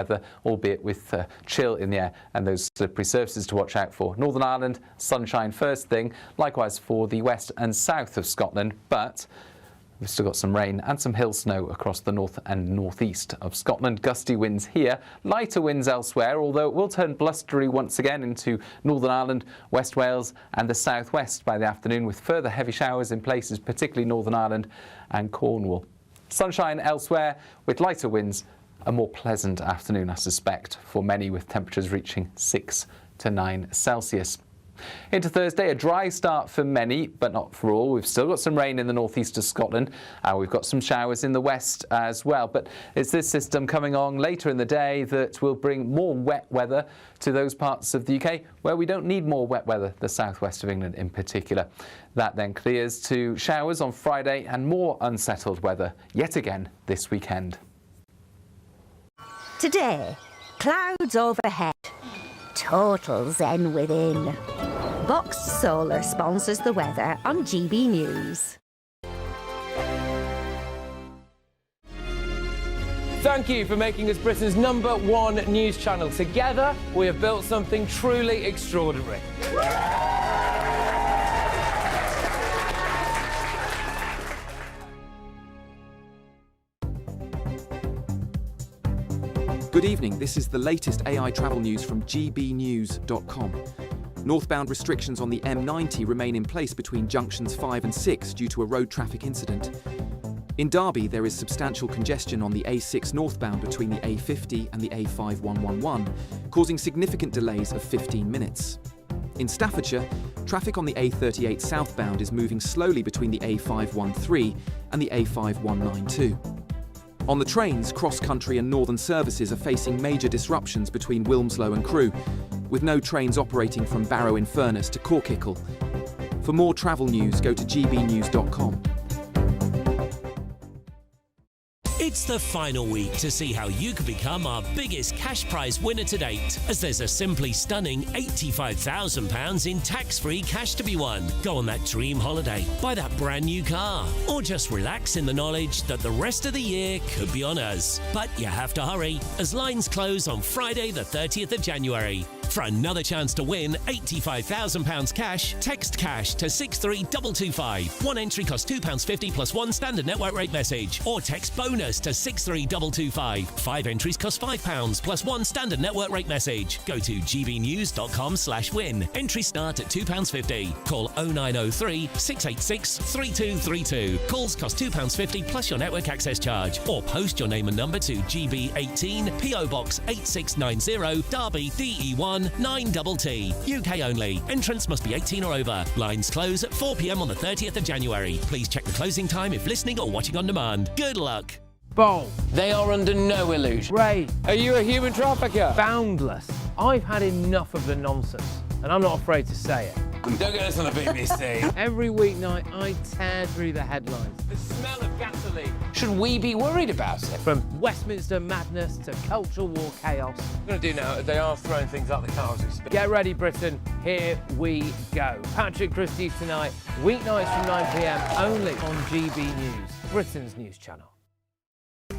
weather, albeit with chill in the air and those slippery surfaces to watch out for. Northern Ireland, sunshine first thing, likewise for the west and south of Scotland, but we've still got some rain and some hill snow across the north and northeast of Scotland. Gusty winds here, lighter winds elsewhere, although it will turn blustery once again into Northern Ireland, West Wales and the southwest by the afternoon, with further heavy showers in places, particularly Northern Ireland and Cornwall. Sunshine elsewhere with lighter winds. A more pleasant afternoon, I suspect, for many, with temperatures reaching 6 to 9 Celsius. Into Thursday, a dry start for many, but not for all. We've still got some rain in the northeast of Scotland. We've got some showers in the west as well. But it's this system coming on later in the day that will bring more wet weather to those parts of the UK where we don't need more wet weather, the southwest of England in particular. That then clears to showers on Friday and more unsettled weather yet again this weekend. Today, clouds overhead, total zen within. Boxed Solar sponsors the weather on GB News. Thank you for making us Britain's #1 news channel. Together, we have built something truly extraordinary. Good evening, this is the latest AI travel news from GBNews.com. Northbound restrictions on the M90 remain in place between junctions 5 and 6 due to a road traffic incident. In Derby, there is substantial congestion on the A6 northbound between the A50 and the A5111, causing significant delays of 15 minutes. In Staffordshire, traffic on the A38 southbound is moving slowly between the A513 and the A5192. On the trains, cross-country and northern services are facing major disruptions between Wilmslow and Crewe, with no trains operating from Barrow-in-Furness to Corkickle. For more travel news, go to gbnews.com. It's the final week to see how you could become our biggest cash prize winner to date, as there's a simply stunning £85,000 in tax-free cash to be won. Go on that dream holiday, buy that brand new car, or just relax in the knowledge that the rest of the year could be on us. But you have to hurry, as lines close on Friday the 30th of January. For another chance to win £85,000 cash, text cash to 63225. One entry costs £2.50 plus one standard network rate message, or text bonus to 63225. 5 entries cost £5 plus one standard network rate message. Go to gbnews.com/win. Entries start at £2.50. Call 0903 686 3232. Calls cost £2.50 plus your network access charge, or post your name and number to GB18 PO Box 8690 Derby DE1 9TT. UK only. Entrance must be 18 or over. Lines close at 4 p.m. on the 30th of January. Please check the closing time if listening or watching on demand. Good luck. Bold. They are under no illusion. Ray. Are you a human trafficker? Boundless. I've had enough of the nonsense, and I'm not afraid to say it. Don't get this on the BBC. Every weeknight, I tear through the headlines. The smell of gasoline. Should we be worried about it? From Westminster madness to cultural war chaos. What I'm going to do now, they are throwing things out the car as we speak. Get ready, Britain. Here we go. Patrick Christie's tonight, weeknights from 9 p.m, only on GB News, Britain's news channel.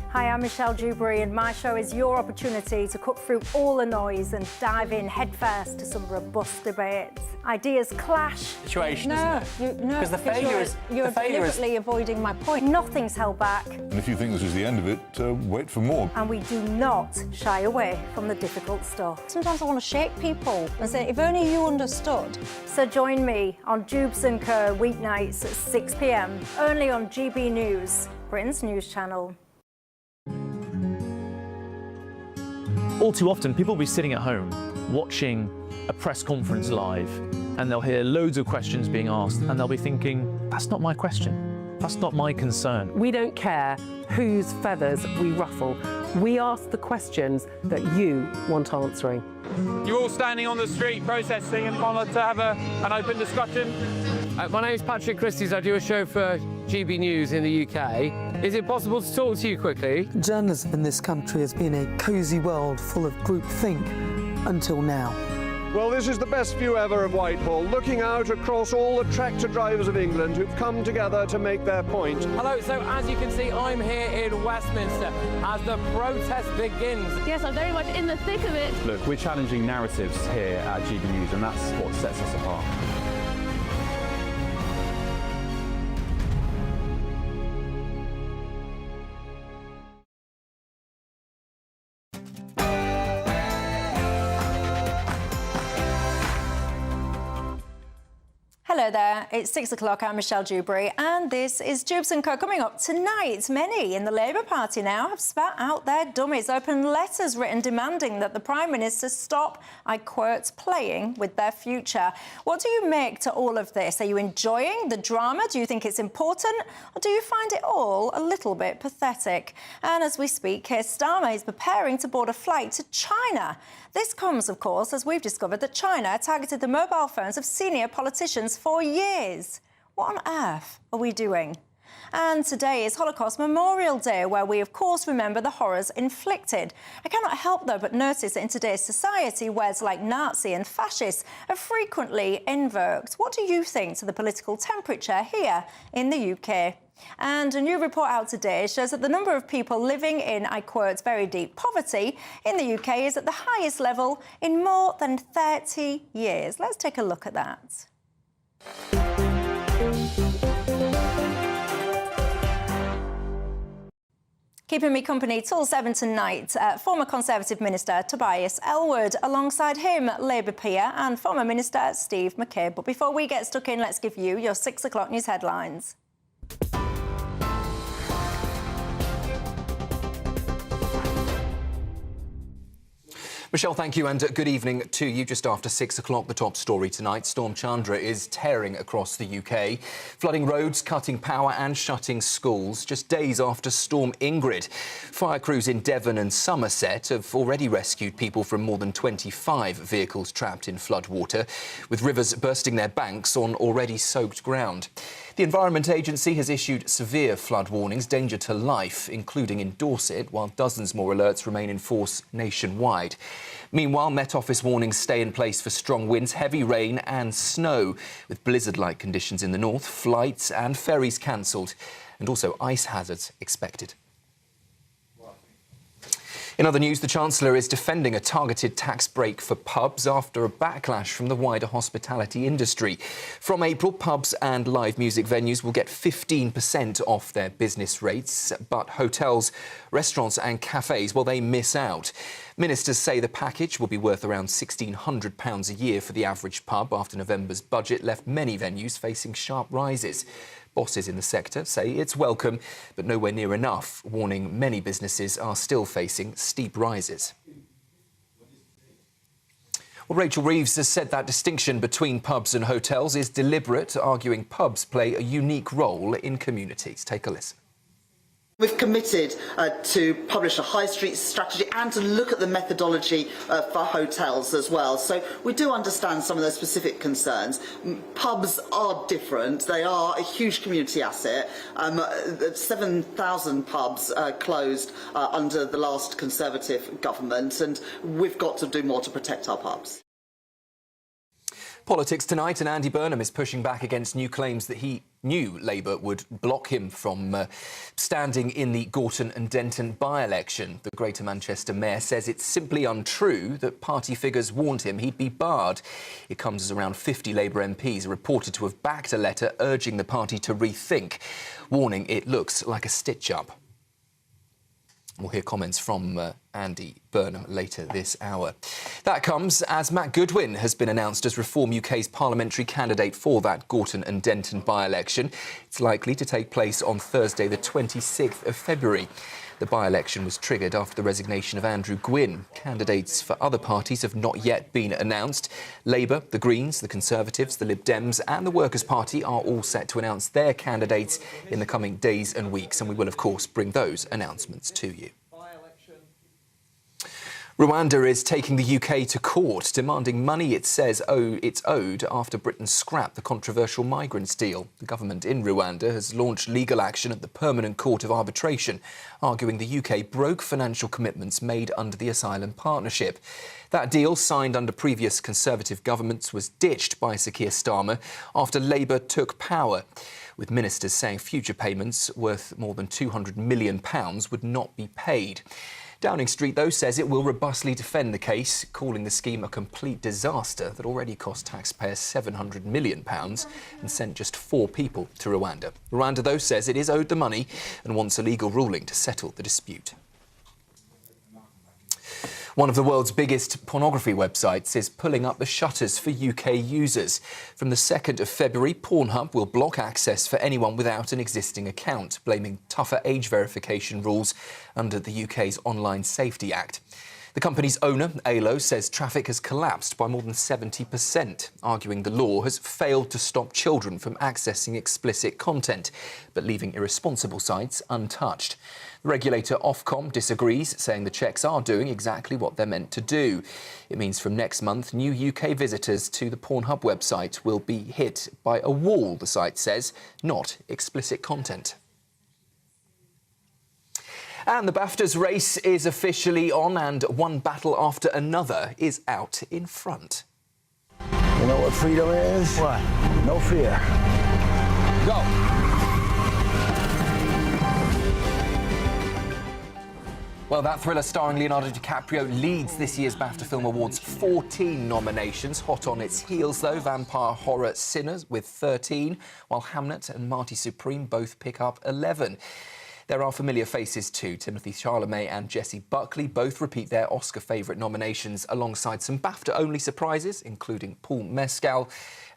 Hi, I'm Michelle Dewberry, and my show is your opportunity to cut through all the noise and dive in headfirst to some robust debates. Ideas clash. Situation, isn't it? Because the failure is... You're deliberately avoiding my point. Nothing's held back. And if you think this is the end of it, wait for more. And we do not shy away from the difficult stuff. Sometimes I want to shake people and say, if only you understood. So join me on Jubes and Co weeknights at 6 p.m, only on GB News, Britain's news channel. All too often, people will be sitting at home watching a press conference live, and they'll hear loads of questions being asked, and they'll be thinking, that's not my question, that's not my concern. We don't care whose feathers we ruffle. We ask the questions that you want answering. You're all standing on the street protesting and want to have an open discussion. My name is Patrick Christie's. I do a show for GB News in the UK. Is it possible to talk to you quickly? Journalism in this country has been a cosy world full of groupthink until now. Well, this is the best view ever of Whitehall, looking out across all the tractor drivers of England who've come together to make their point. Hello, so as you can see, I'm here in Westminster as the protest begins. Yes, I'm very much in the thick of it. Look, we're challenging narratives here at GBNews, and that's what sets us apart. Hello there, it's 6 o'clock, I'm Michelle Dewberry, and this is Jubes and Co. Coming up tonight, many in the Labour Party now have spat out their dummies, open letters written demanding that the Prime Minister stop, I quote, playing with their future. What do you make to all of this? Are you enjoying the drama? Do you think it's important? Or do you find it all a little bit pathetic? And as we speak, Keir Starmer is preparing to board a flight to China. This comes, of course, as we've discovered that China targeted the mobile phones of senior politicians for years. What on earth are we doing? And today is Holocaust Memorial Day, where we, of course, remember the horrors inflicted. I cannot help, though, but notice that in today's society, words like Nazi and fascist are frequently invoked. What do you think to the political temperature here in the UK? And a new report out today shows that the number of people living in, I quote, very deep poverty in the UK is at the highest level in more than 30 years. Let's take a look at that. Keeping me company till 7 tonight, former Conservative Minister Tobias Ellwood, alongside him Labour peer and former Minister Steve McCabe. But before we get stuck in, let's give you your 6 o'clock news headlines. Michelle, thank you, and good evening to you. Just after 6 o'clock, the top story tonight. Storm Chandra is tearing across the UK, flooding roads, cutting power and shutting schools. Just days after Storm Ingrid, fire crews in Devon and Somerset have already rescued people from more than 25 vehicles trapped in floodwater, with rivers bursting their banks on already soaked ground. The Environment Agency has issued severe flood warnings, danger to life, including in Dorset, while dozens more alerts remain in force nationwide. Meanwhile, Met Office warnings stay in place for strong winds, heavy rain and snow, with blizzard-like conditions in the north, flights and ferries cancelled, and also ice hazards expected. In other news, the Chancellor is defending a targeted tax break for pubs after a backlash from the wider hospitality industry. From April, pubs and live music venues will get 15% off their business rates, but hotels, restaurants and cafes, well, they miss out. Ministers say the package will be worth around £1,600 a year for the average pub after November's budget left many venues facing sharp rises. Bosses in the sector say it's welcome, but nowhere near enough, warning many businesses are still facing steep rises. Well, Rachel Reeves has said that distinction between pubs and hotels is deliberate, arguing pubs play a unique role in communities. Take a listen. We've committed to publish a high street strategy and to look at the methodology for hotels as well. So we do understand some of those specific concerns. Pubs are different. They are a huge community asset. 7,000 pubs closed under the last Conservative government, and we've got to do more to protect our pubs. Politics tonight, and Andy Burnham is pushing back against new claims that he knew Labour would block him from standing in the Gorton and Denton by-election. The Greater Manchester Mayor says it's simply untrue that party figures warned him he'd be barred. It comes as around 50 Labour MPs are reported to have backed a letter urging the party to rethink, warning it looks like a stitch-up. We'll hear comments from Andy Burnham later this hour. That comes as Matt Goodwin has been announced as Reform UK's parliamentary candidate for that Gorton and Denton by-election. It's likely to take place on Thursday, the 26th of February. The by-election was triggered after the resignation of Andrew Gwynn. Candidates for other parties have not yet been announced. Labour, the Greens, the Conservatives, the Lib Dems and the Workers' Party are all set to announce their candidates in the coming days and weeks, and we will, of course, bring those announcements to you. Rwanda is taking the UK to court, demanding money it says it's owed after Britain scrapped the controversial migrants deal. The government in Rwanda has launched legal action at the Permanent Court of Arbitration, arguing the UK broke financial commitments made under the asylum partnership. That deal, signed under previous Conservative governments, was ditched by Sir Keir Starmer after Labour took power, with ministers saying future payments worth more than £200 million would not be paid. Downing Street, though, says it will robustly defend the case, calling the scheme a complete disaster that already cost taxpayers £700 million and sent just 4 people to Rwanda. Rwanda, though, says it is owed the money and wants a legal ruling to settle the dispute. One of the world's biggest pornography websites is pulling up the shutters for UK users. From the 2nd of February, Pornhub will block access for anyone without an existing account, blaming tougher age verification rules under the UK's Online Safety Act. The company's owner, ALO, says traffic has collapsed by more than 70%, arguing the law has failed to stop children from accessing explicit content, but leaving irresponsible sites untouched. The regulator Ofcom disagrees, saying the checks are doing exactly what they're meant to do. It means from next month, new UK visitors to the Pornhub website will be hit by a wall, the site says, not explicit content. And the BAFTA's race is officially on, and one battle after another is out in front. You know what freedom is? What? No fear. Go! Well, that thriller starring Leonardo DiCaprio leads this year's BAFTA Film Awards' 14 nominations. Hot on its heels, though, vampire horror Sinners with 13, while Hamnet and Marty Supreme both pick up 11. There are familiar faces too. Timothy Chalamet and Jessie Buckley both repeat their Oscar favourite nominations alongside some BAFTA-only surprises, including Paul Mescal.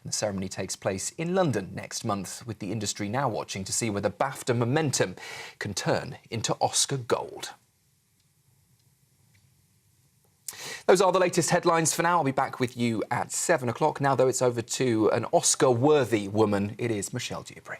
And the ceremony takes place in London next month, with the industry now watching to see whether BAFTA momentum can turn into Oscar gold. Those are the latest headlines for now. I'll be back with you at 7 o'clock. Now, though, it's over to an Oscar-worthy woman. It is Michelle Dewberry.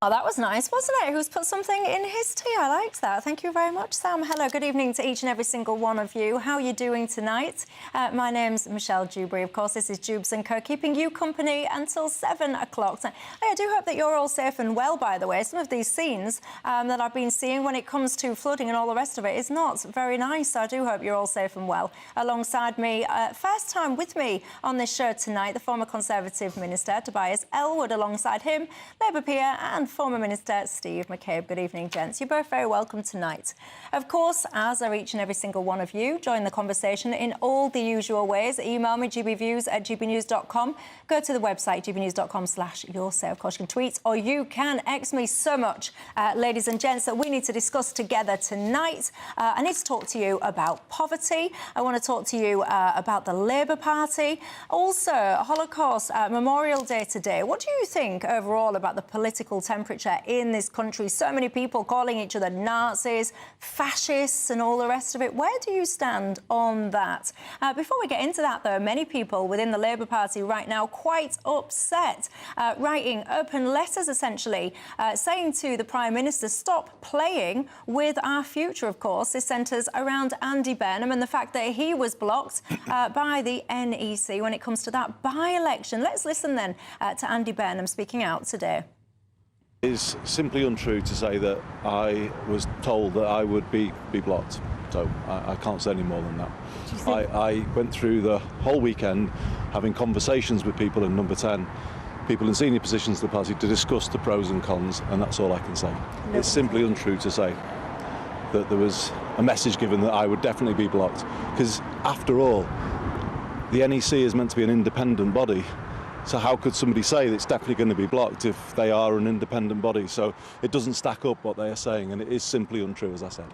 Oh, that was nice, wasn't it? Who's put something in his tea? I liked that. Thank you very much, Sam. Hello, good evening to each and every single one of you. How are you doing tonight? My name's Michelle Dewberry. Of course, this is Jubes and Co, keeping you company until 7 o'clock. I do hope that you're all safe and well, by the way. Some of these scenes that I've been seeing when it comes to flooding and all the rest of it is not very nice. So I do hope you're all safe and well. Alongside me, first time with me on this show tonight, the former Conservative Minister, Tobias Ellwood, alongside him, Labour peer and former Minister Steve McCabe. Good evening, gents. You're both very welcome tonight. Of course, as are each and every single one of you, join the conversation in all the usual ways. Email me, gbviews@gbnews.com. Go to the website, gbnews.com/yoursay. Of course, you can tweet or you can X me. So much, ladies and gents, that we need to discuss together tonight. I need to talk to you about poverty. I want to talk to you about the Labour Party. Also, Holocaust Memorial Day today. What do you think overall about the political temperature in this country? So many people calling each other Nazis, fascists and all the rest of it. Where do you stand on that? Before we get into that, though, many people within the Labour Party right now quite upset, writing open letters, essentially, saying to the Prime Minister, stop playing with our future, of course. This centres around Andy Burnham and the fact that he was blocked by the NEC when it comes to that by-election. Let's listen then to Andy Burnham speaking out today. It is simply untrue to say that I was told that I would be blocked. So I can't say any more than that. I went through the whole weekend having conversations with people in Number 10, people in senior positions of the party, to discuss the pros and cons, and that's all I can say. It's simply untrue to say that there was a message given that I would definitely be blocked, because after all, the NEC is meant to be an independent body. So how could somebody say that it's definitely going to be blocked if they are an independent body? So it doesn't stack up what they are saying, and it is simply untrue, as I said.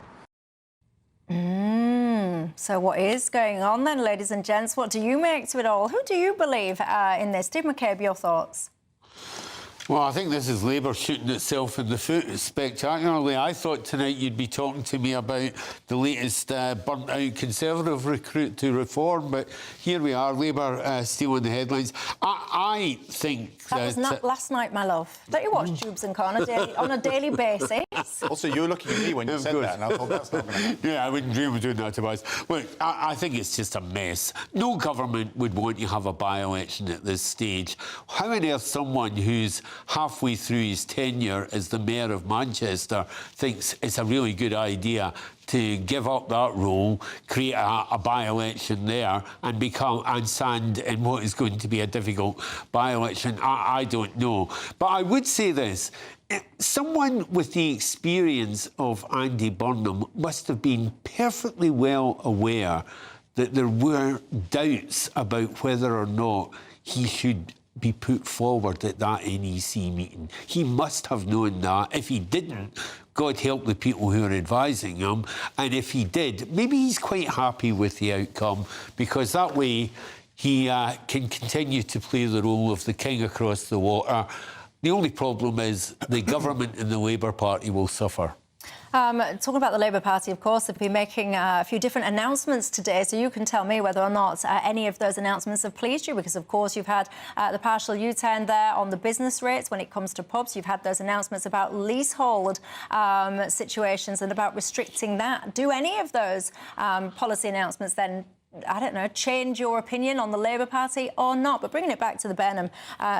So what is going on then, ladies and gents? What do you make to it all? Who do you believe in this? Steve McCabe, your thoughts? Well, I think this is Labour shooting itself in the foot spectacularly. I thought tonight you'd be talking to me about the latest burnt-out Conservative recruit to reform, but here we are, Labour stealing the headlines. I think that was not last night, my love. Don't you watch Jubes and Co on a daily basis? Also, you were looking at me when you said that, and I thought that's not going to happen. Yeah, I wouldn't dream of doing that to us. Look, I think it's just a mess. No government would want to have a by-election at this stage. How on earth someone who's halfway through his tenure as the Mayor of Manchester thinks it's a really good idea to give up that role, create a by-election there and stand in what is going to be a difficult by-election, I don't know. But I would say this. Someone with the experience of Andy Burnham must have been perfectly well aware that there were doubts about whether or not he should be put forward at that NEC meeting. He must have known that. If he didn't, God help the people who are advising him. And if he did, maybe he's quite happy with the outcome, because that way he can continue to play the role of the king across the water. The only problem is the government and the Labour Party will suffer. Talking about the Labour Party, of course, they've been making a few different announcements today, so you can tell me whether or not any of those announcements have pleased you, because, of course, you've had the partial U-turn there on the business rates when it comes to pubs. You've had those announcements about leasehold situations and about restricting that. Do any of those policy announcements then, I don't know, change your opinion on the Labour Party or not? But bringing it back to the Burnham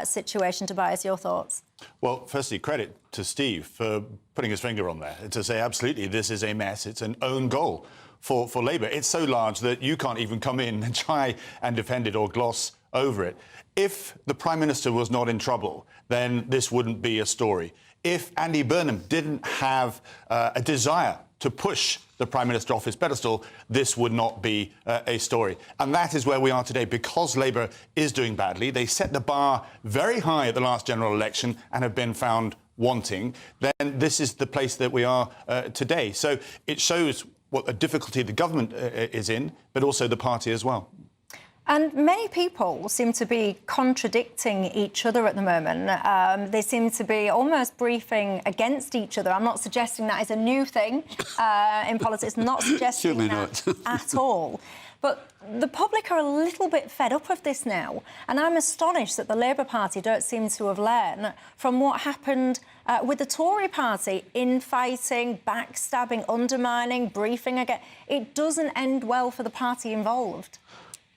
situation, Tobias, your thoughts? Well, firstly, credit to Steve for putting his finger on there, to say, absolutely, this is a mess. It's an own goal for Labour. It's so large that you can't even come in and try and defend it or gloss over it. If the Prime Minister was not in trouble, then this wouldn't be a story. If Andy Burnham didn't have a desire to push the Prime Minister off his pedestal, this would not be a story. And that is where we are today. Because Labour is doing badly, they set the bar very high at the last general election and have been found wanting, then this is the place that we are today. So it shows what a difficulty the government is in, but also the party as well. And many people seem to be contradicting each other at the moment. They seem to be almost briefing against each other. I'm not suggesting that is a new thing in politics, not suggesting that at all. But the public are a little bit fed up of this now. And I'm astonished that the Labour Party don't seem to have learned from what happened with the Tory party, infighting, backstabbing, undermining, briefing again. It doesn't end well for the party involved.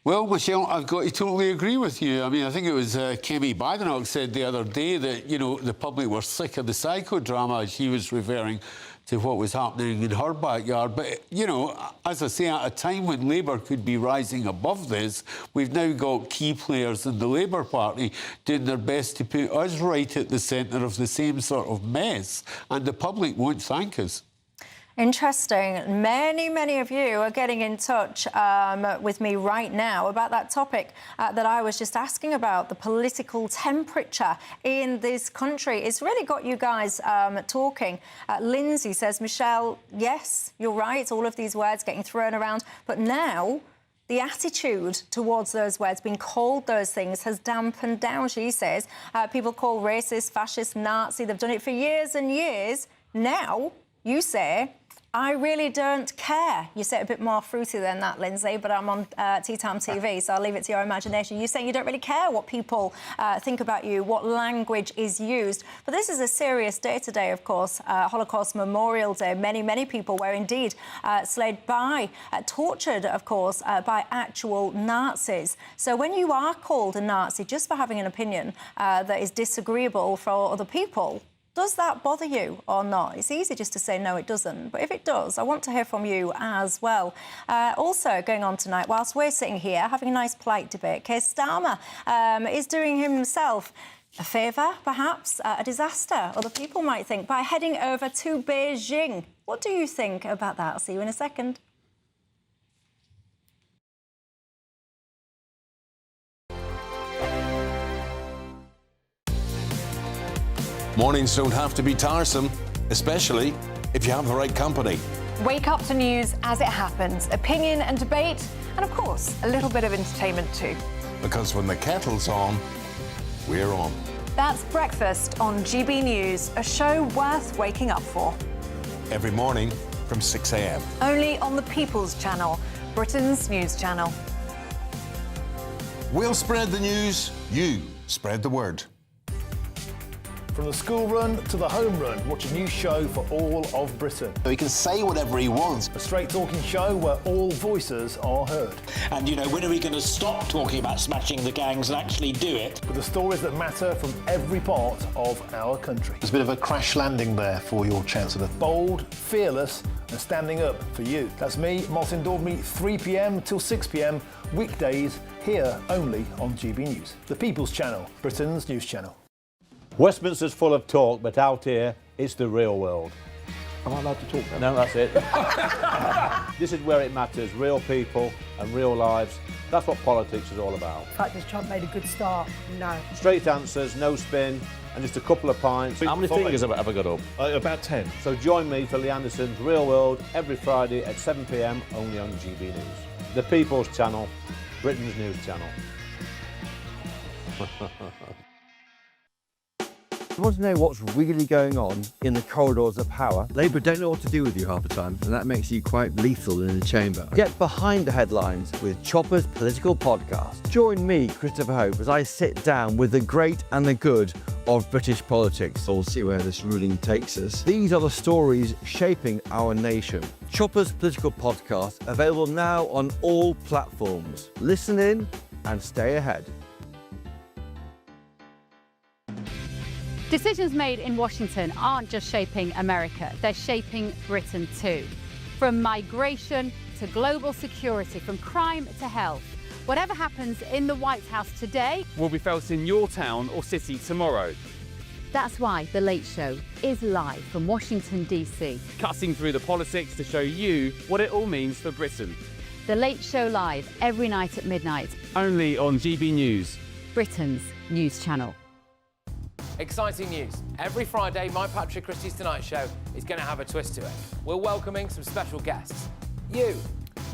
Well, Michelle, I've got to totally agree with you. I mean, I think it was Kemi Badenoch said the other day that, you know, the public were sick of the psychodrama. She was referring to what was happening in her backyard. But, you know, as I say, at a time when Labour could be rising above this, we've now got key players in the Labour Party doing their best to put us right at the centre of the same sort of mess. And the public won't thank us. Interesting. Many of you are getting in touch with me right now about that topic that I was just asking about, the political temperature in this country. It's really got you guys talking. Lindsay says, Michelle, yes, you're right, all of these words getting thrown around, but now the attitude towards those words, being called those things, has dampened down, she says. People call racist, fascist, Nazi. They've done it for years and years. Now, you say, I really don't care. You say it a bit more fruity than that, Lindsay, but I'm on Tea Time TV, so I'll leave it to your imagination. You're saying you don't really care what people think about you, what language is used. But this is a serious day today, of course, Holocaust Memorial Day. Many people were indeed slayed by, tortured, of course, by actual Nazis. So when you are called a Nazi just for having an opinion that is disagreeable for other people, does that bother you or not? It's easy just to say no, it doesn't. But if it does, I want to hear from you as well. Also going on tonight, whilst we're sitting here having a nice polite debate, Keir Starmer is doing himself a favour, perhaps, a disaster, other people might think, by heading over to Beijing. What do you think about that? I'll see you in a second. Mornings don't have to be tiresome, especially if you have the right company. Wake up to news as it happens, opinion and debate, and of course, a little bit of entertainment too. Because when the kettle's on, we're on. That's Breakfast on GB News, a show worth waking up for. Every morning from 6 a.m. Only on the People's Channel, Britain's news channel. We'll spread the news, you spread the word. From the school run to the home run, watch a new show for all of Britain. He can say whatever he wants. A straight talking show where all voices are heard. And, you know, when are we going to stop talking about smashing the gangs and actually do it? With the stories that matter from every part of our country. There's a bit of a crash landing there for your Chancellor. Bold, fearless and standing up for you. That's me, Martin Dewbs, 3 p.m. till 6 p.m, weekdays, here only on GB News. The People's Channel, Britain's news channel. Westminster's full of talk, but out here, it's the real world. Am I allowed to talk now? No, that's it. This is where it matters, real people and real lives. That's what politics is all about. The fact that Trump made a good start, no. Straight answers, no spin, and just a couple of pints. How many fingers have I got up? About 10. So join me for Lee Anderson's Real World every Friday at 7 p.m, only on GB News. The People's Channel, Britain's news channel. You want to know what's really going on in the corridors of power? Labour don't know what to do with you half the time, and that makes you quite lethal in the chamber. Get behind the headlines with Chopper's Political Podcast. Join me, Christopher Hope, as I sit down with the great and the good of British politics. We'll see where this ruling takes us. These are the stories shaping our nation. Chopper's Political Podcast, available now on all platforms. Listen in and stay ahead. Decisions made in Washington aren't just shaping America, they're shaping Britain too. From migration to global security, from crime to health. Whatever happens in the White House today will be felt in your town or city tomorrow. That's why The Late Show is live from Washington, D.C. Cutting through the politics to show you what it all means for Britain. The Late Show live every night at midnight. Only on GB News, Britain's news channel. Exciting news. Every Friday, my Patrick Christie's Tonight Show is going to have a twist to it. We're welcoming some special guests. You.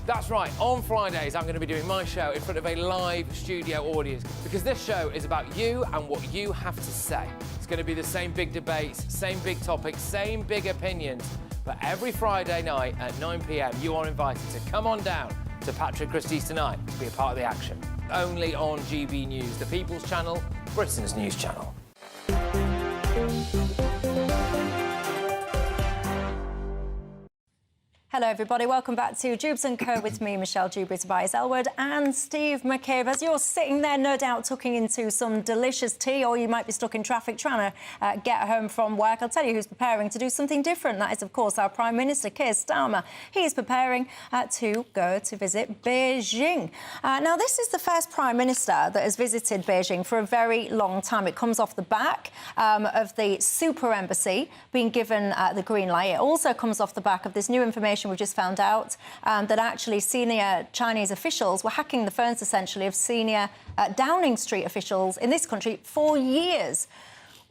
That's right, on Fridays I'm going to be doing my show in front of a live studio audience because this show is about you and what you have to say. It's going to be the same big debates, same big topics, same big opinions. But every Friday night at 9 p.m, you are invited to come on down to Patrick Christie's Tonight to be a part of the action. Only on GB News, the People's Channel, Britain's news channel. Hello everybody, welcome back to Jubes and Co with me, Michelle Dewberry, Tobias Elwood and Steve McCabe. As you're sitting there, no doubt, tucking into some delicious tea, or you might be stuck in traffic trying to get home from work. I'll tell you who's preparing to do something different. That is, of course, our Prime Minister, Keir Starmer. He is preparing to go to visit Beijing. Now, this is the first Prime Minister that has visited Beijing for a very long time. It comes off the back of the super embassy being given the green light. It also comes off the back of this new information we've just found out that actually senior Chinese officials were hacking the phones, essentially, of senior Downing Street officials in this country for years.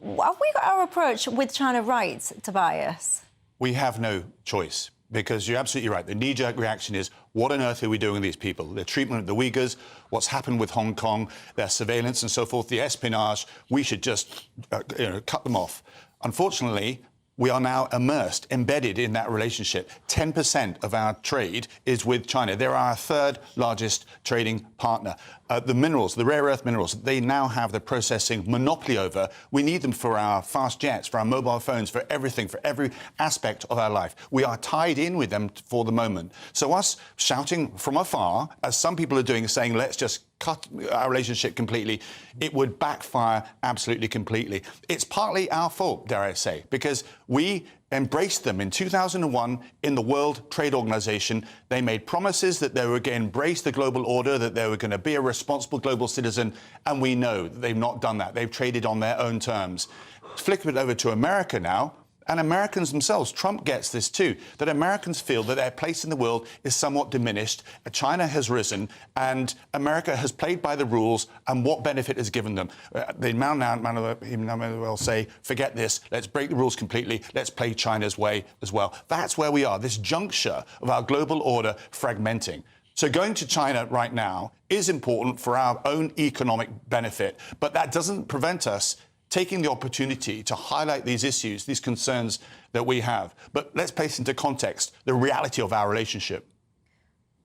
Have we got our approach with China right, Tobias? We have no choice, because you're absolutely right. The knee-jerk reaction is, what on earth are we doing with these people? Their treatment of the Uyghurs, what's happened with Hong Kong, their surveillance and so forth, the espionage, we should just cut them off. Unfortunately, we are now immersed, embedded in that relationship. 10% of our trade is with China. They're our third largest trading partner. The minerals, the rare earth minerals, they now have the processing monopoly over. We need them for our fast jets, for our mobile phones, for everything, for every aspect of our life. We are tied in with them for the moment. So us shouting from afar, as some people are doing, saying, let's just cut our relationship completely, it would backfire absolutely completely. It's partly our fault, dare I say, because we embraced them in 2001 in the World Trade Organization. They made promises that they were going to embrace the global order, that they were going to be a responsible global citizen, and we know that they've not done that. They've traded on their own terms. Flick it over to America now, and Americans themselves, Trump gets this too, that Americans feel that their place in the world is somewhat diminished. China has risen, and America has played by the rules, and what benefit is given them? They now well say, forget this, let's break the rules completely, let's play China's way as well. That's where we are, this juncture of our global order fragmenting. So going to China right now is important for our own economic benefit, but that doesn't prevent us taking the opportunity to highlight these issues, these concerns that we have. But let's place into context the reality of our relationship.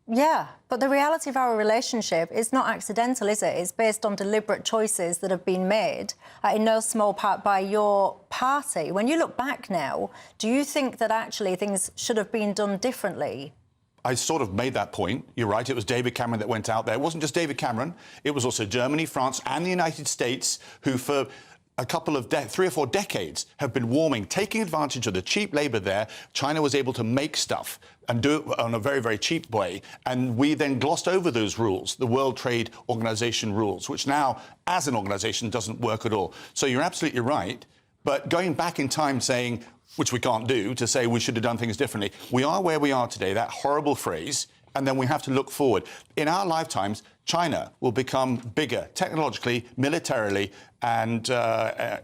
Yeah, but the reality of our relationship is not accidental, is it? It's based on deliberate choices that have been made, in no small part by your party. When you look back now, do you think that actually things should have been done differently? I sort of made that point. You're right, it was David Cameron that went out there. It wasn't just David Cameron, it was also Germany, France and the United States, who for a couple of 3 or 4 decades have been warming, taking advantage of the cheap labour there. China was able to make stuff and do it on a very, very cheap way. And we then glossed over those rules, the World Trade Organization rules, which now, as an organisation, doesn't work at all. So you're absolutely right. But going back in time saying, which we can't do, to say we should have done things differently, we are where we are today, that horrible phrase, and then we have to look forward. In our lifetimes, China will become bigger technologically, militarily and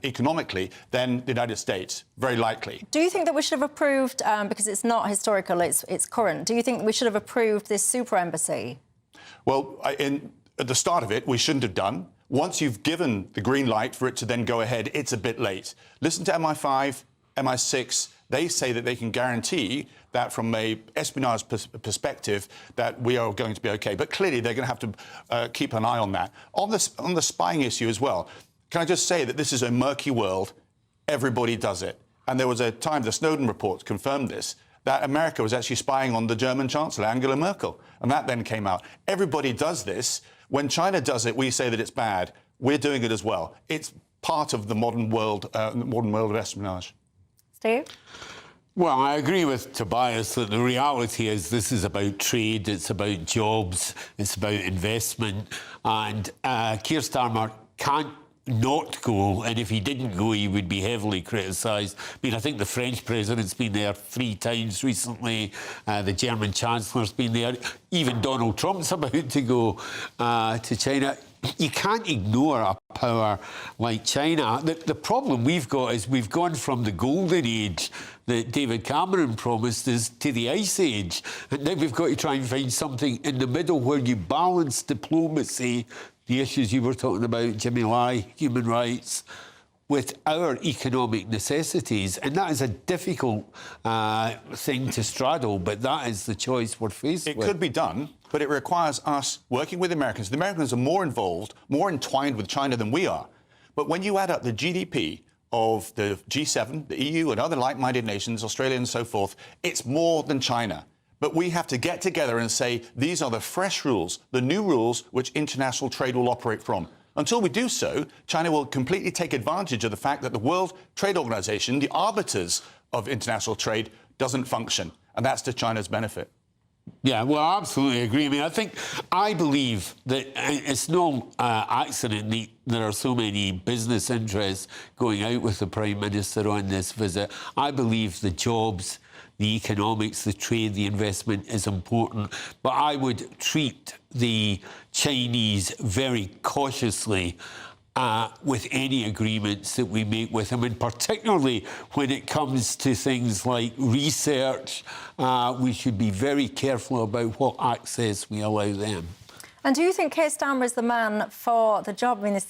economically than the United States, very likely. Do you think that we should have approved, because it's not historical, it's current, do you think we should have approved this super embassy? Well, at the start of it, we shouldn't have done. Once you've given the green light for it to then go ahead, it's a bit late. Listen to MI5, MI6, they say that they can guarantee that from a espionage perspective that we are going to be OK. But clearly they're going to have to keep an eye on that. On the spying issue as well, can I just say that this is a murky world. Everybody does it. And there was a time, the Snowden report confirmed this, that America was actually spying on the German Chancellor, Angela Merkel. And that then came out. Everybody does this. When China does it, we say that it's bad. We're doing it as well. It's part of the modern world of espionage. Steve? Well, I agree with Tobias that the reality is this is about trade, it's about jobs, it's about investment, and Keir Starmer can't not go, and if he didn't go, he would be heavily criticised. I mean, I think the French president's been there 3 times recently, the German Chancellor's been there, even Donald Trump's about to go to China. You can't ignore a power like China. The problem we've got is we've gone from the golden age that David Cameron promised us to the ice age. And now we've got to try and find something in the middle where you balance diplomacy, the issues you were talking about, Jimmy Lai, human rights, with our economic necessities. And that is a difficult thing to straddle, but that is the choice we're faced with. It could be done, but it requires us working with the Americans. The Americans are more involved, more entwined with China than we are. But when you add up the GDP of the G7, the EU and other like-minded nations, Australia and so forth, it's more than China. But we have to get together and say, these are the fresh rules, the new rules which international trade will operate from. Until we do so, China will completely take advantage of the fact that the World Trade Organization, the arbiters of international trade, doesn't function. And that's to China's benefit. Yeah, well, I absolutely agree. I mean, I believe that it's no accident that there are so many business interests going out with the Prime Minister on this visit. I believe the jobs, the economics, the trade, the investment is important. But I would treat the Chinese very cautiously with any agreements that we make with them, and particularly when it comes to things like research, we should be very careful about what access we allow them. And do you think Keir Starmer is the man for the job? I mean,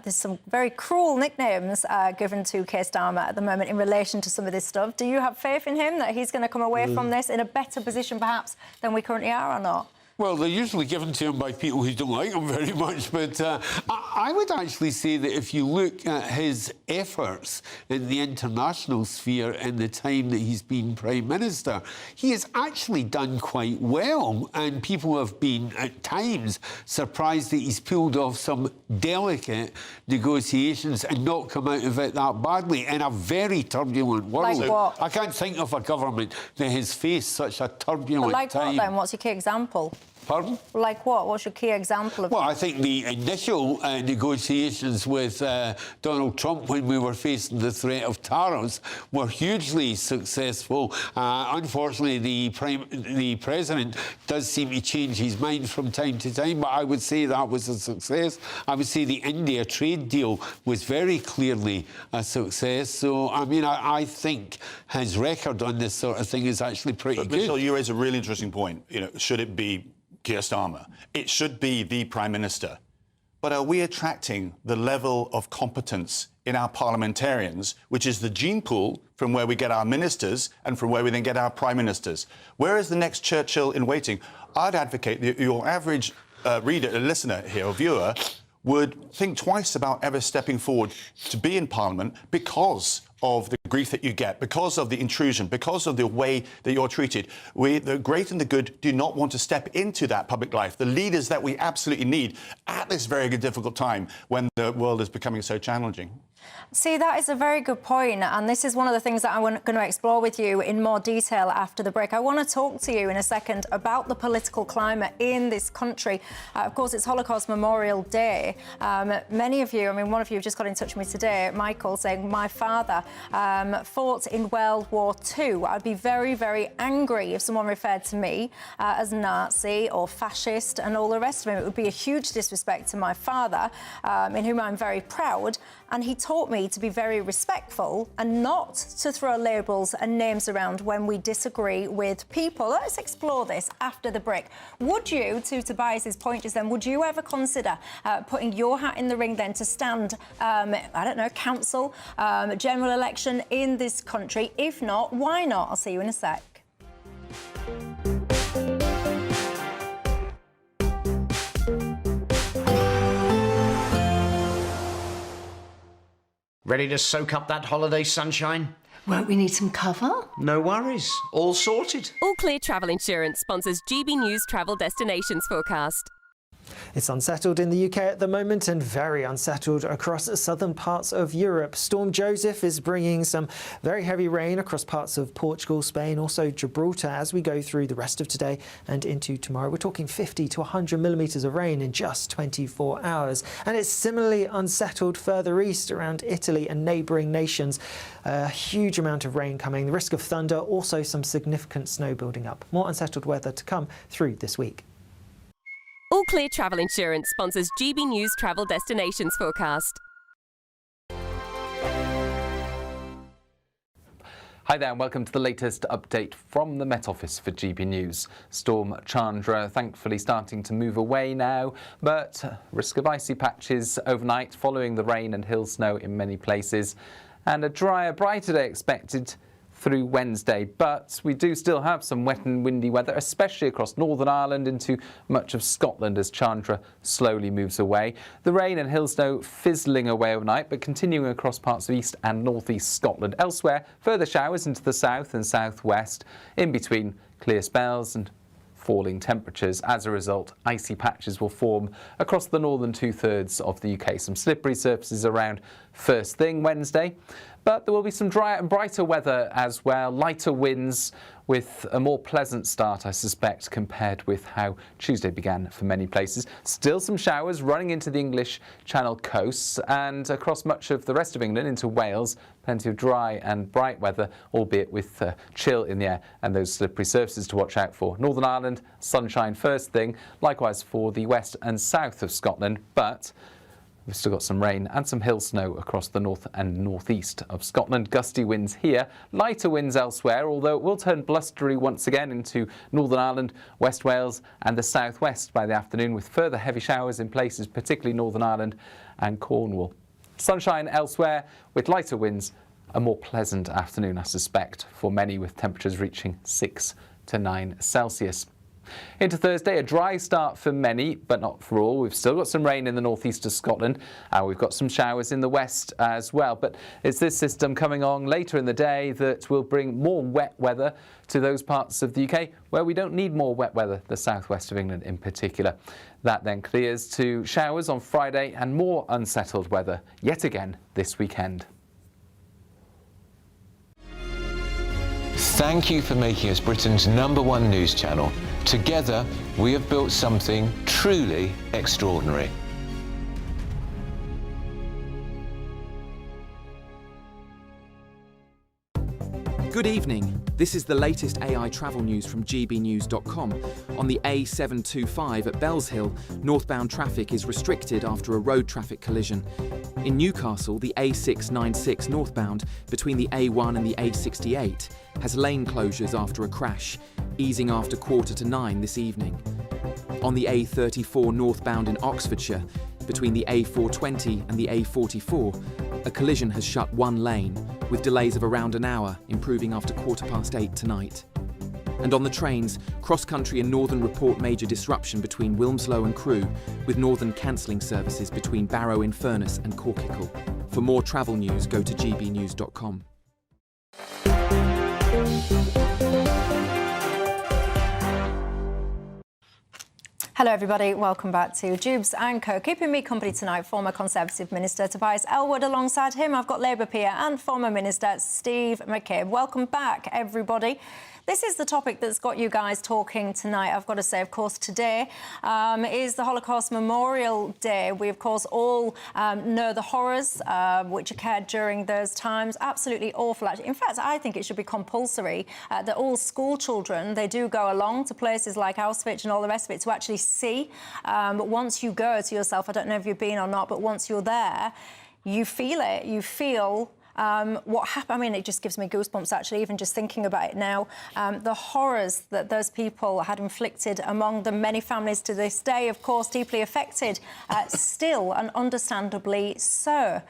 there's some very cruel nicknames given to Keir Starmer at the moment in relation to some of this stuff. Do you have faith in him, that he's going to come away from this in a better position, perhaps, than we currently are, or not? Well, they're usually given to him by people who don't like him very much, but I would actually say that if you look at his efforts in the international sphere in the time that he's been Prime Minister, he has actually done quite well, and people have been, at times, surprised that he's pulled off some delicate negotiations and not come out of it that badly in a very turbulent world. Like what? I can't think of a government that has faced such a turbulent like time. What, then? What's your key example? Pardon? Like what? What's your key example of? Well, I think the initial negotiations with Donald Trump when we were facing the threat of tariffs were hugely successful. Unfortunately, the president does seem to change his mind from time to time, but I would say that was a success. I would say the India trade deal was very clearly a success. So, I mean, I think his record on this sort of thing is actually pretty good. Mitchell, you raise a really interesting point. You know, should it be Keir Starmer? It should be the Prime Minister. But are we attracting the level of competence in our parliamentarians, which is the gene pool from where we get our ministers and from where we then get our prime ministers. Where is the next Churchill in waiting? I'd advocate that your average reader, listener here, or viewer, would think twice about ever stepping forward to be in Parliament because of the grief that you get, because of the intrusion, because of the way that you're treated. We, the great and the good, do not want to step into that public life. The leaders that we absolutely need at this very difficult time when the world is becoming so challenging. See, that is a very good point, and this is one of the things that I'm going to explore with you in more detail after the break. I want to talk to you in a second about the political climate in this country. Of course, it's Holocaust Memorial Day. Many of you, I mean, one of you just got in touch with me today, Michael, saying, my father fought in World War II. I'd be very, very angry if someone referred to me as Nazi or fascist and all the rest of it. It would be a huge disrespect to my father, in whom I'm very proud. And he taught me to be very respectful and not to throw labels and names around when we disagree with people. Let's explore this after the break. Would you, to Tobias's point just then, would you ever consider putting your hat in the ring then to stand, I don't know, council, general election in this country? If not, why not? I'll see you in a sec. Ready to soak up that holiday sunshine? Won't we need some cover? No worries, all sorted. All Clear Travel Insurance sponsors GBNews Travel Destinations Forecast. It's unsettled in the UK at the moment and very unsettled across southern parts of Europe. Storm Joseph is bringing some very heavy rain across parts of Portugal, Spain, also Gibraltar as we go through the rest of today and into tomorrow. We're talking 50 to 100 millimetres of rain in just 24 hours. And it's similarly unsettled further east around Italy and neighbouring nations. A huge amount of rain coming, the risk of thunder, also some significant snow building up. More unsettled weather to come through this week. All Clear Travel Insurance sponsors GBNews Travel Destinations Forecast. Hi there and welcome to the latest update from the Met Office for GB News. Storm Chandra thankfully starting to move away now, but risk of icy patches overnight following the rain and hill snow in many places, and a drier, brighter day expected through Wednesday, but we do still have some wet and windy weather, especially across Northern Ireland into much of Scotland as Chandra slowly moves away. The rain and hill snow fizzling away overnight, but continuing across parts of east and northeast Scotland. Elsewhere, further showers into the south and southwest, in between clear spells and falling temperatures. As a result, icy patches will form across the northern two-thirds of the UK. Some slippery surfaces around first thing Wednesday, but there will be some drier and brighter weather as well, lighter winds with a more pleasant start, I suspect, compared with how Tuesday began for many places. Still some showers running into the English Channel coasts and across much of the rest of England into Wales. Plenty of dry and bright weather, albeit with chill in the air and those slippery surfaces to watch out for. Northern Ireland, sunshine first thing, likewise for the west and south of Scotland, but we've still got some rain and some hill snow across the north and northeast of Scotland. Gusty winds here, lighter winds elsewhere, although it will turn blustery once again into Northern Ireland, West Wales and the southwest by the afternoon, with further heavy showers in places, particularly Northern Ireland and Cornwall. Sunshine elsewhere with lighter winds, a more pleasant afternoon, I suspect, for many, with temperatures reaching 6 to 9 Celsius. Into Thursday, a dry start for many, but not for all. We've still got some rain in the northeast of Scotland, and we've got some showers in the west as well. But it's this system coming on later in the day that will bring more wet weather to those parts of the UK where we don't need more wet weather, the southwest of England in particular. That then clears to showers on Friday and more unsettled weather yet again this weekend. Thank you for making us Britain's #1 news channel. Together, we have built something truly extraordinary. Good evening. This is the latest AI travel news from GBnews.com. On the A725 at Bellshill, northbound traffic is restricted after a road traffic collision. In Newcastle, the A696 northbound between the A1 and the A68 has lane closures after a crash, easing after 8:45 this evening. On the A34 northbound in Oxfordshire, Between the A420 and the A44, a collision has shut one lane, with delays of around an hour, improving after 8:15 tonight. And on the trains, cross-country and Northern report major disruption between Wilmslow and Crewe, with Northern cancelling services between Barrow-in-Furness and Corkicle. For more travel news, go to gbnews.com. Hello everybody, welcome back to Jubes and Co. Keeping me company tonight, former Conservative Minister Tobias Ellwood. Alongside him, I've got Labour peer and former Minister Steve McCabe. Welcome back, everybody. This is the topic that's got you guys talking tonight. I've got to say, of course, today is the Holocaust Memorial Day. We, of course, all know the horrors which occurred during those times. Absolutely awful. In fact, I think it should be compulsory that all school children, they do go along to places like Auschwitz and all the rest of it to actually see. But once you go to yourself, I don't know if you've been or not, but once you're there, you feel it. You feel what happened. I mean, it just gives me goosebumps, actually, even just thinking about it now. The horrors that those people had inflicted among them, many families to this day, of course, deeply affected, still, and understandably so.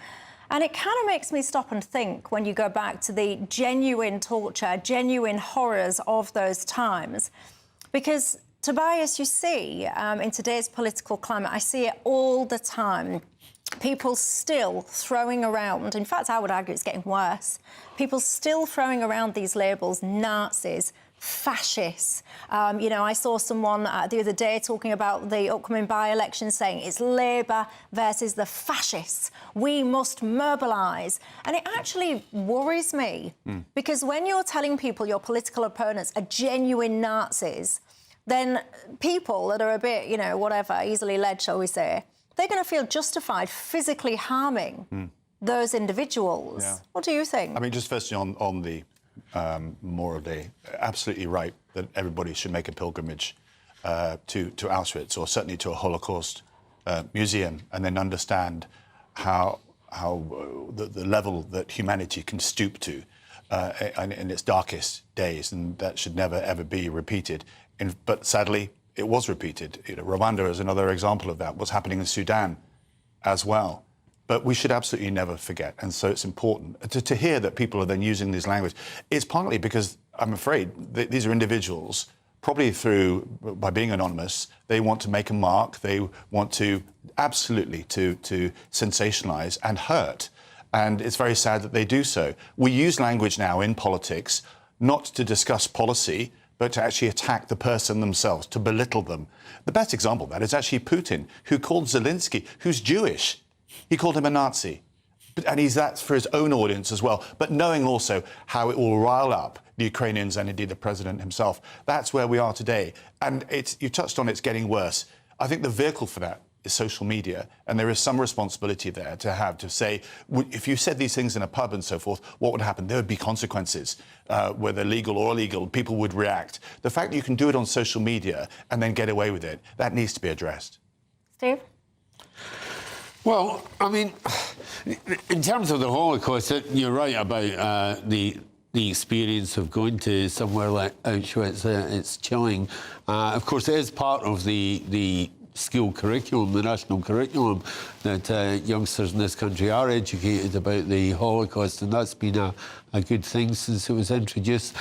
And it kind of makes me stop and think when you go back to the genuine torture, genuine horrors of those times. Because, Tobias, you see, in today's political climate, I see it all the time. People still throwing around, in fact, I would argue it's getting worse, people still throwing around these labels, Nazis, fascists. You know, I saw someone the other day talking about the upcoming by-election saying it's Labour versus the fascists. We must mobilise. And it actually worries me because when you're telling people your political opponents are genuine Nazis, then people that are a bit, you know, whatever, easily led, shall we say, they're going to feel justified physically harming those individuals. Yeah. What do you think? I mean, just firstly on the Memorial Day, absolutely right that everybody should make a pilgrimage to Auschwitz, or certainly to a Holocaust museum, and then understand how the level that humanity can stoop to in its darkest days, and that should never ever be repeated. But sadly, it was repeated. You know, Rwanda is another example of that. What's happening in Sudan as well. But we should absolutely never forget. And so it's important to hear that people are then using this language. It's partly because I'm afraid these are individuals, probably by being anonymous, they want to make a mark. They want to absolutely to sensationalize and hurt. And it's very sad that they do so. We use language now in politics not to discuss policy, but to actually attack the person themselves, to belittle them. The best example of that is actually Putin, who called Zelensky, who's Jewish, he called him a Nazi. And that's for his own audience as well, but knowing also how it will rile up the Ukrainians and indeed the president himself. That's where we are today. And you touched on it's getting worse. I think the vehicle for that is social media, and there is some responsibility there to say, if you said these things in a pub and so forth, what would happen? There would be consequences, whether legal or illegal, people would react. The fact that you can do it on social media and then get away with it, that needs to be addressed. Steve? Well, I mean, in terms of the Holocaust, you're right about the experience of going to somewhere like Auschwitz. It's chilling. Of course, it is part of the school curriculum, the national curriculum, that youngsters in this country are educated about the Holocaust, and that's been a good thing since it was introduced.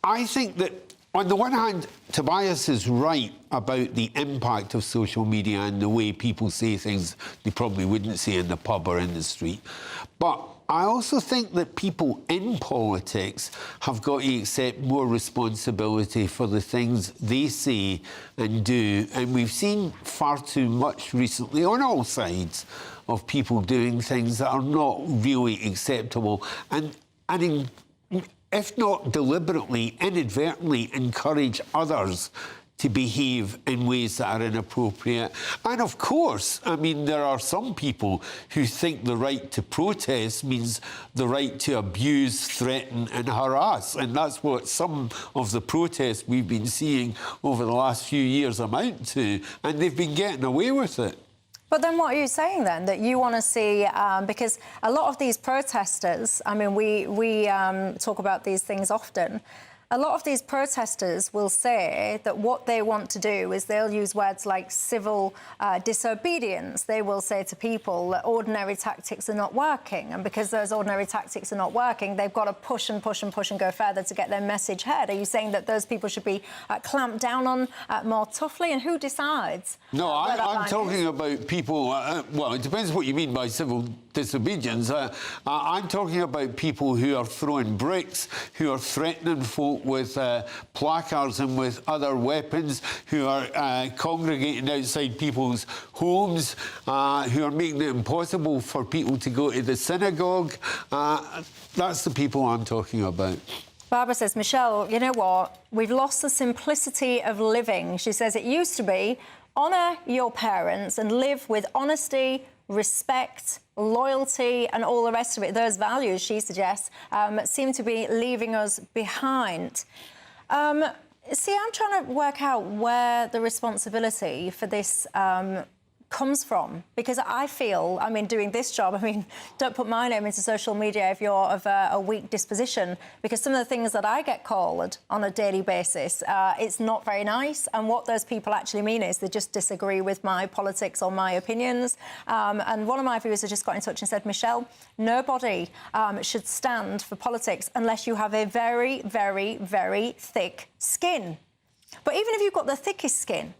I think that, on the one hand, Tobias is right about the impact of social media and the way people say things they probably wouldn't say in the pub or in the street. But I also think that people in politics have got to accept more responsibility for the things they say and do. And we've seen far too much recently on all sides of people doing things that are not really acceptable and if not deliberately, inadvertently encourage others to behave in ways that are inappropriate. And of course, I mean, there are some people who think the right to protest means the right to abuse, threaten and harass. And that's what some of the protests we've been seeing over the last few years amount to. And they've been getting away with it. But then what are you saying then? That you want to see, because a lot of these protesters, I mean, we talk about these things often, a lot of these protesters will say that what they want to do is they'll use words like civil disobedience. They will say to people that ordinary tactics are not working, and because those ordinary tactics are not working, they've got to push and push and push and go further to get their message heard. Are you saying that those people should be clamped down on more toughly, and who decides? No, I'm talking about people, well, it depends what you mean by civil disobedience. I'm talking about people who are throwing bricks, who are threatening folk with placards and with other weapons, who are congregating outside people's homes, who are making it impossible for people to go to the synagogue. That's the people I'm talking about. Barbara says, Michelle, you know what? We've lost the simplicity of living. She says it used to be honour your parents and live with honesty, respect, loyalty and all the rest of it. Those values, she suggests, seem to be leaving us behind. See, I'm trying to work out where the responsibility for this comes from, because I feel, I mean, doing this job, I mean, don't put my name into social media if you're of a weak disposition, because some of the things that I get called on a daily basis, it's not very nice, and what those people actually mean is they just disagree with my politics or my opinions. And one of my viewers has just got in touch and said, Michelle, nobody should stand for politics unless you have a very, very, very thick skin. But even if you've got the thickest skin,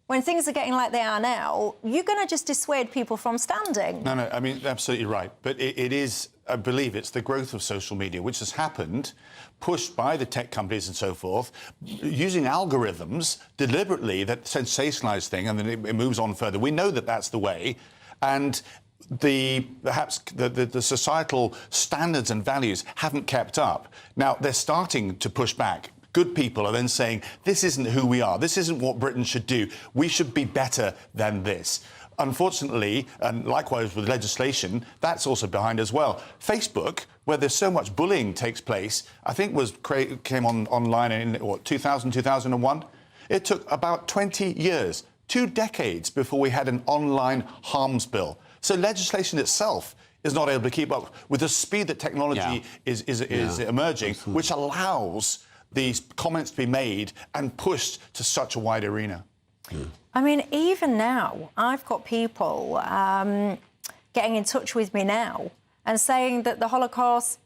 when things are getting like they are now, you're going to just dissuade people from standing. No, I mean, absolutely right. But it is, I believe, it's the growth of social media, which has happened, pushed by the tech companies and so forth, using algorithms deliberately that sensationalise things, and then it moves on further. We know that that's the way. And perhaps the societal standards and values haven't kept up. Now, they're starting to push back. Good people are then saying, this isn't who we are, this isn't what Britain should do, we should be better than this. Unfortunately, and likewise with legislation, that's also behind as well. Facebook, where there's so much bullying takes place, I think came online in, what, 2000, 2001? It took about 20 years, 2 decades before we had an online harms bill. So legislation itself is not able to keep up with the speed that technology is emerging, absolutely, which allows these comments to be made and pushed to such a wide arena. I mean, even now, I've got people getting in touch with me now and saying that the Holocaust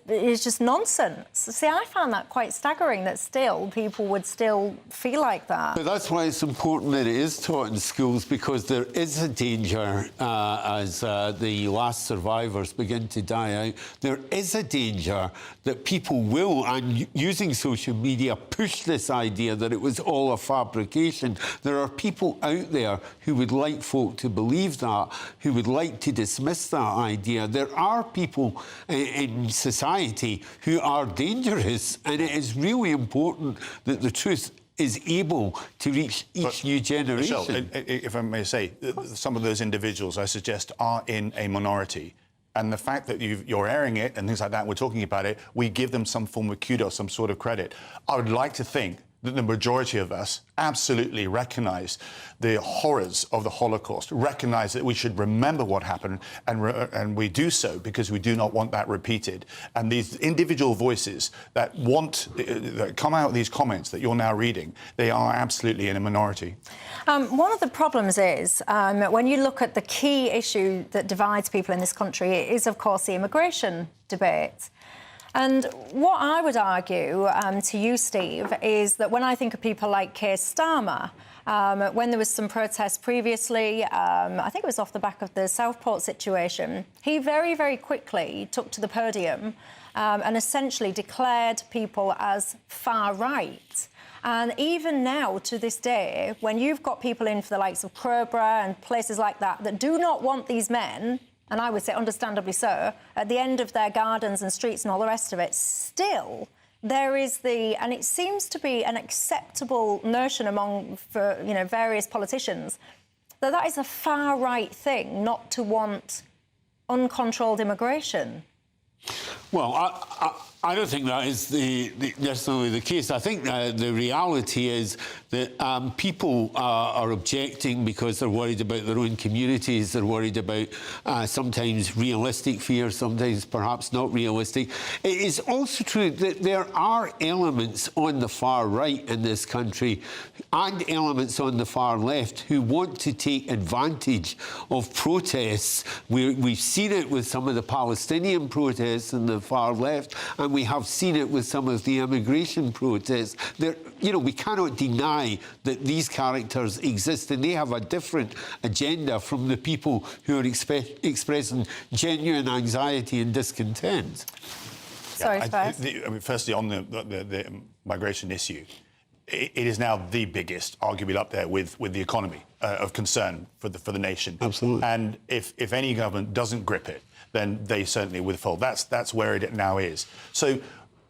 is just nonsense. See, I found that quite staggering that still people would still feel like that. But that's why it's important that it is taught in schools, because there is a danger as the last survivors begin to die out, there is a danger that people will, and using social media, push this idea that it was all a fabrication. There are people out there who would like folk to believe that, who would like to dismiss that idea. There are people in society who are dangerous, and it is really important that the truth is able to reach each new generation. Michelle, if I may say, some of those individuals, I suggest, are in a minority. And the fact that you're airing it and things like that, we're talking about it, we give them some form of kudos, some sort of credit. I would like to think that the majority of us absolutely recognise the horrors of the Holocaust, recognise that we should remember what happened, and we do so because we do not want that repeated. And these individual voices that that come out of these comments that you're now reading, they are absolutely in a minority. One of the problems is, when you look at the key issue that divides people in this country, it is, of course, the immigration debate. And what I would argue to you, Steve, is that when I think of people like Keir Starmer, when there was some protests previously, I think it was off the back of the Southport situation, he very, very quickly took to the podium and essentially declared people as far right. And even now, to this day, when you've got people in for the likes of Crowborough and places like that do not want these men, and I would say understandably so, at the end of their gardens and streets and all the rest of it, still there is and it seems to be an acceptable notion among, various politicians, that is a far-right thing not to want uncontrolled immigration. Well, I don't think that is necessarily the case. I think the reality is that people are objecting because they're worried about their own communities. They're worried about sometimes realistic fears, sometimes perhaps not realistic. It is also true that there are elements on the far right in this country and elements on the far left who want to take advantage of protests. We've seen it with some of the Palestinian protests in the far left, and we have seen it with some of the immigration protests. We cannot deny that these characters exist, and they have a different agenda from the people who are expressing genuine anxiety and discontent. Sorry, firstly, on the migration issue, it is now the biggest, arguably up there with the economy of concern for the nation. Absolutely. And if any government doesn't grip it, then they certainly will fall. That's where it now is. So,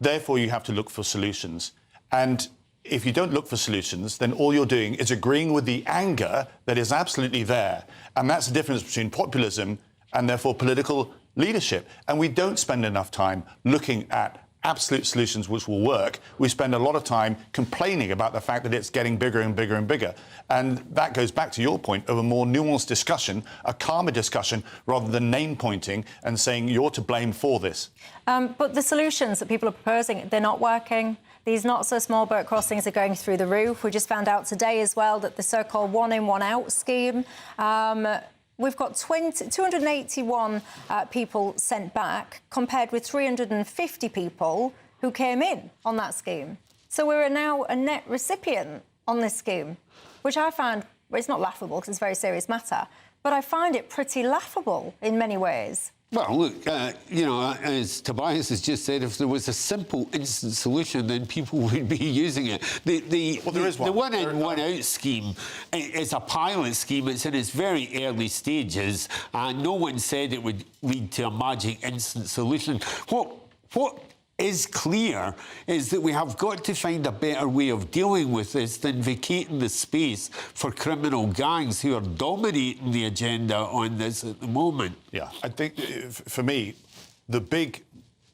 therefore, you have to look for solutions. And if you don't look for solutions, then all you're doing is agreeing with the anger that is absolutely there. And that's the difference between populism and, therefore, political leadership. And we don't spend enough time looking at absolute solutions which will work. We spend a lot of time complaining about the fact that it's getting bigger and bigger and bigger. And that goes back to your point of a more nuanced discussion, a calmer discussion, rather than name-pointing and saying you're to blame for this. But the solutions that people are proposing, they're not working. These not-so-small boat crossings are going through the roof. We just found out today as well that the so-called one-in, one-out scheme, we've got 281 people sent back, compared with 350 people who came in on that scheme. So we're now a net recipient on this scheme, which I find, well, it's not laughable because it's a very serious matter, but I find it pretty laughable in many ways. Well, look, as Tobias has just said, if there was a simple instant solution, then people would be using it. There is one. The one-in, one-out scheme is a pilot scheme. It's in its very early stages, and no one said it would lead to a magic instant solution. What is clear is that we have got to find a better way of dealing with this than vacating the space for criminal gangs who are dominating the agenda on this at the moment. Yeah, I think, for me, the big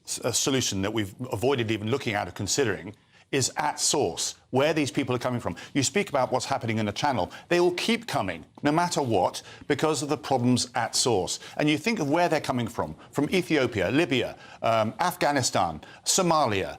solution that we've avoided even looking at or considering is at source, where these people are coming from. You speak about what's happening in the Channel. They will keep coming, no matter what, because of the problems at source. And you think of where they're coming from Ethiopia, Libya, Afghanistan, Somalia,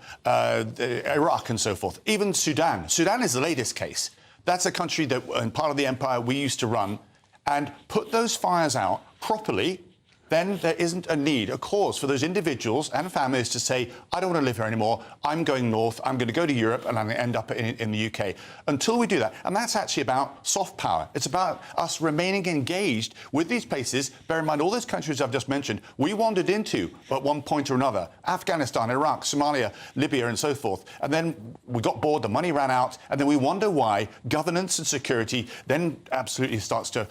Iraq and so forth. Even Sudan. Sudan is the latest case. That's a country that, and part of the empire we used to run, and put those fires out properly, then there isn't a need, a cause for those individuals and families to say, I don't want to live here anymore, I'm going north, I'm going to go to Europe and I'm going to end up in the UK. Until we do that, and that's actually about soft power. It's about us remaining engaged with these places. Bear in mind, all those countries I've just mentioned, we wandered into at one point or another. Afghanistan, Iraq, Somalia, Libya and so forth. And then we got bored, the money ran out, and then we wonder why governance and security then absolutely starts to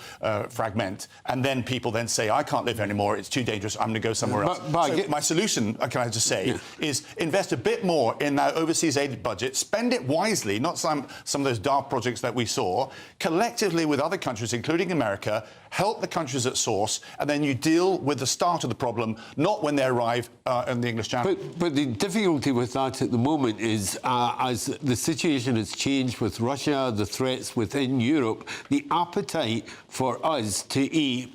fragment. And then people then say, I can't live here anymore, it's too dangerous, I'm going to go somewhere else. So my solution, can I just say, is invest a bit more in that overseas aid budget, spend it wisely, not some of those daft projects that we saw, collectively with other countries, including America, help the countries at source, and then you deal with the start of the problem, not when they arrive in the English Channel. But the difficulty with that at the moment is, as the situation has changed with Russia, the threats within Europe, the appetite for us to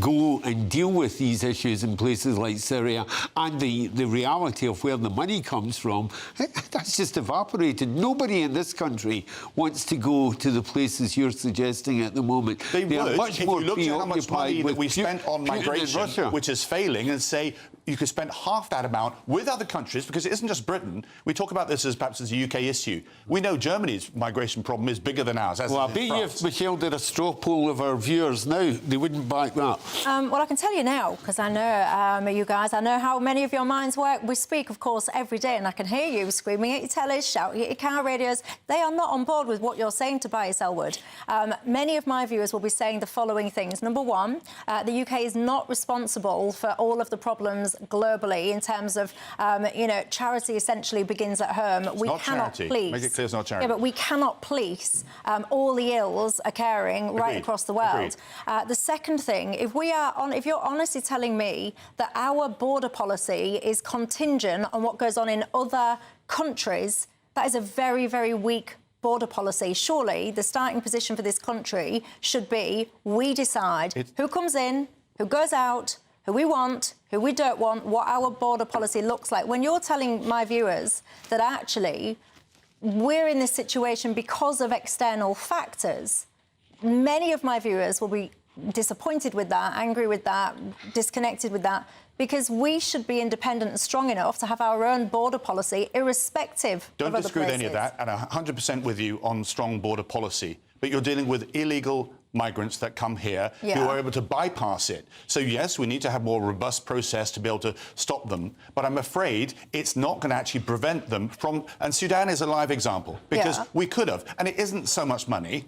go and deal with these issues in places like Syria, and the reality of where the money comes from, that's just evaporated. Nobody in this country wants to go to the places you're suggesting at the moment. They would, if you looked at how much money that we spent on migration, which is failing, and say you could spend half that amount with other countries, because it isn't just Britain. We talk about this as perhaps as a UK issue. We know Germany's migration problem is bigger than ours. Well, I bet you if Michelle did a straw poll of our viewers now, they wouldn't back that. Well, I can tell you now, because I know you guys, I know how many of your minds work. We speak, of course, every day, and I can hear you screaming at your tellies, shouting at your car radios. They are not on board with what you're saying, Tobias Elwood. Many of my viewers will be saying the following things. Number one, the UK is not responsible for all of the problems happens globally in terms of, charity essentially begins at home. We not cannot charity. police. Make it clear it's not charity. Yeah, but we cannot police all the ills occurring right across the world. The second thing, if you're honestly telling me that our border policy is contingent on what goes on in other countries, that is a very, very weak border policy. Surely the starting position for this country should be we decide who comes in, who goes out, who we want, who we don't want, what our border policy looks like. When you're telling my viewers that actually we're in this situation because of external factors, many of my viewers will be disappointed with that, angry with that, disconnected with that, because we should be independent and strong enough to have our own border policy, irrespective of other places. Don't disagree with any of that, and 100% with you on strong border policy. But you're dealing with illegal migrants that come here who are able to bypass it. So, yes, we need to have a more robust process to be able to stop them. But I'm afraid it's not going to actually prevent them from... And Sudan is a live example, because we could have. And it isn't so much money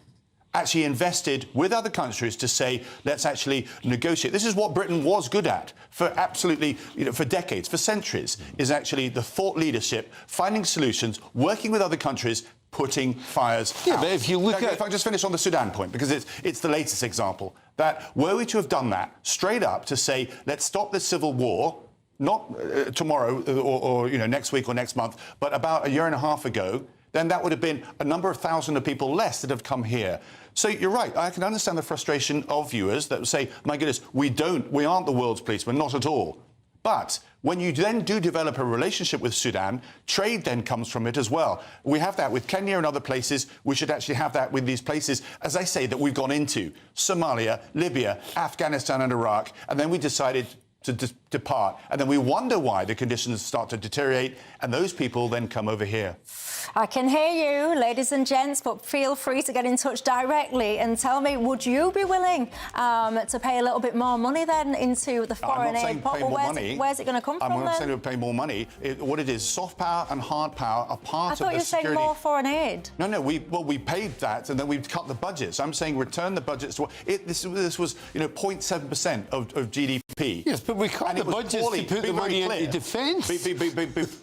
actually invested with other countries to say, let's actually negotiate. This is what Britain was good at for absolutely, for decades, for centuries, is actually the thought leadership, finding solutions, working with other countries, putting fires out. But if you look at... If I just finish on the Sudan point, because it's the latest example, that were we to have done that straight up to say, let's stop this civil war, not tomorrow or next week or next month, but about a year and a half ago, then that would have been a number of thousands of people less that have come here. So you're right. I can understand the frustration of viewers that say, my goodness, we aren't the world's policemen, not at all. But when you then do develop a relationship with Sudan, trade then comes from it as well. We have that with Kenya and other places. We should actually have that with these places, as I say, that we've gone into. Somalia, Libya, Afghanistan and Iraq. And then we decided to depart. And then we wonder why the conditions start to deteriorate, and those people then come over here. I can hear you, ladies and gents, but feel free to get in touch directly and tell me, would you be willing to pay a little bit more money then into the foreign aid pot? Well, where's it going to come from then? I'm not saying we'll pay more money. What it is, soft power and hard power are part of the security... I thought you were saying more foreign aid. No, we paid that and then we've cut the budgets. I'm saying return the budgets to... This was, 0.7% of GDP. Yes, but we cut the budget to put the money into defence.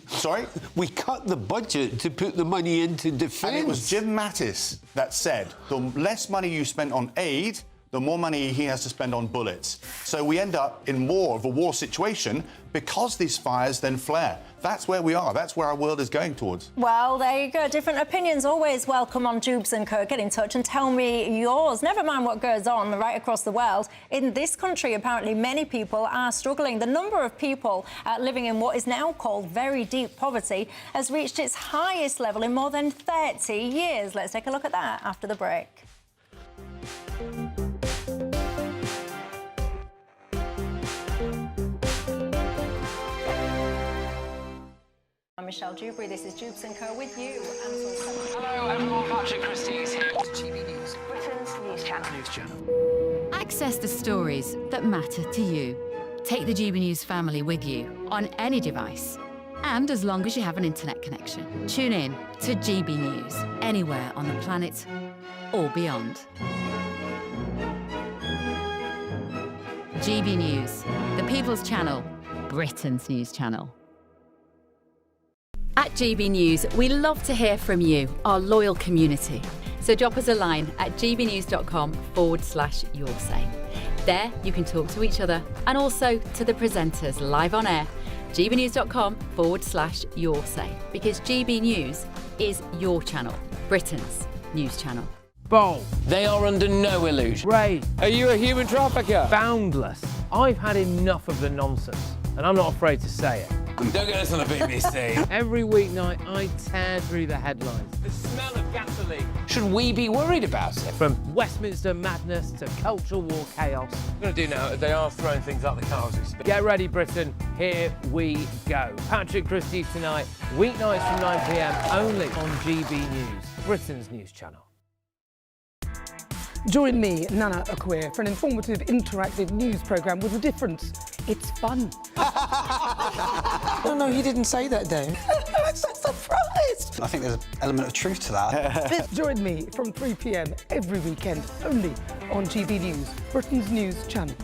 Sorry? We cut the budget to put the money into defence. And it was Jim Mattis that said, the less money you spend on aid, the more money he has to spend on bullets. So we end up in more of a war situation because these fires then flare. That's where we are. That's where our world is going towards. Well, there you go. Different opinions always welcome on Jubes and Co. Get in touch and tell me yours. Never mind what goes on right across the world. In this country, apparently, many people are struggling. The number of people living in what is now called very deep poverty has reached its highest level in more than 30 years. Let's take a look at that after the break. I'm Michelle Dewberry. This is Jubes and Co. with you. Hello everyone, Patrick Christie is here. GBNews, Britain's news channel. Access the stories that matter to you. Take the GBNews family with you on any device. And as long as you have an internet connection, tune in to GB News anywhere on the planet or beyond. GB News, the People's Channel, Britain's news channel. At GB News, we love to hear from you, our loyal community. So drop us a line at gbnews.com/yoursay. There you can talk to each other and also to the presenters live on air. gbnews.com/yoursay, because GB News is your channel, Britain's news channel. Bold. They are under no illusion. Ray. Are you a human trafficker? Boundless. I've had enough of the nonsense, and I'm not afraid to say it. Don't get us on a BBC. Every weeknight, I tear through the headlines. The smell of gasoline. Should we be worried about it? From Westminster madness to cultural war chaos. What we're going to do now, they are throwing things out the car as we speak. Get ready, Britain. Here we go. Patrick Christie tonight, weeknights from 9 p.m, only on GB News, Britain's news channel. Join me, Nana Akwe, for an informative, interactive news programme with a difference. It's fun. No, he didn't say that, Dave. I'm so surprised. I think there's an element of truth to that. Join me from 3 p.m. every weekend, only on GB News, Britain's news channel.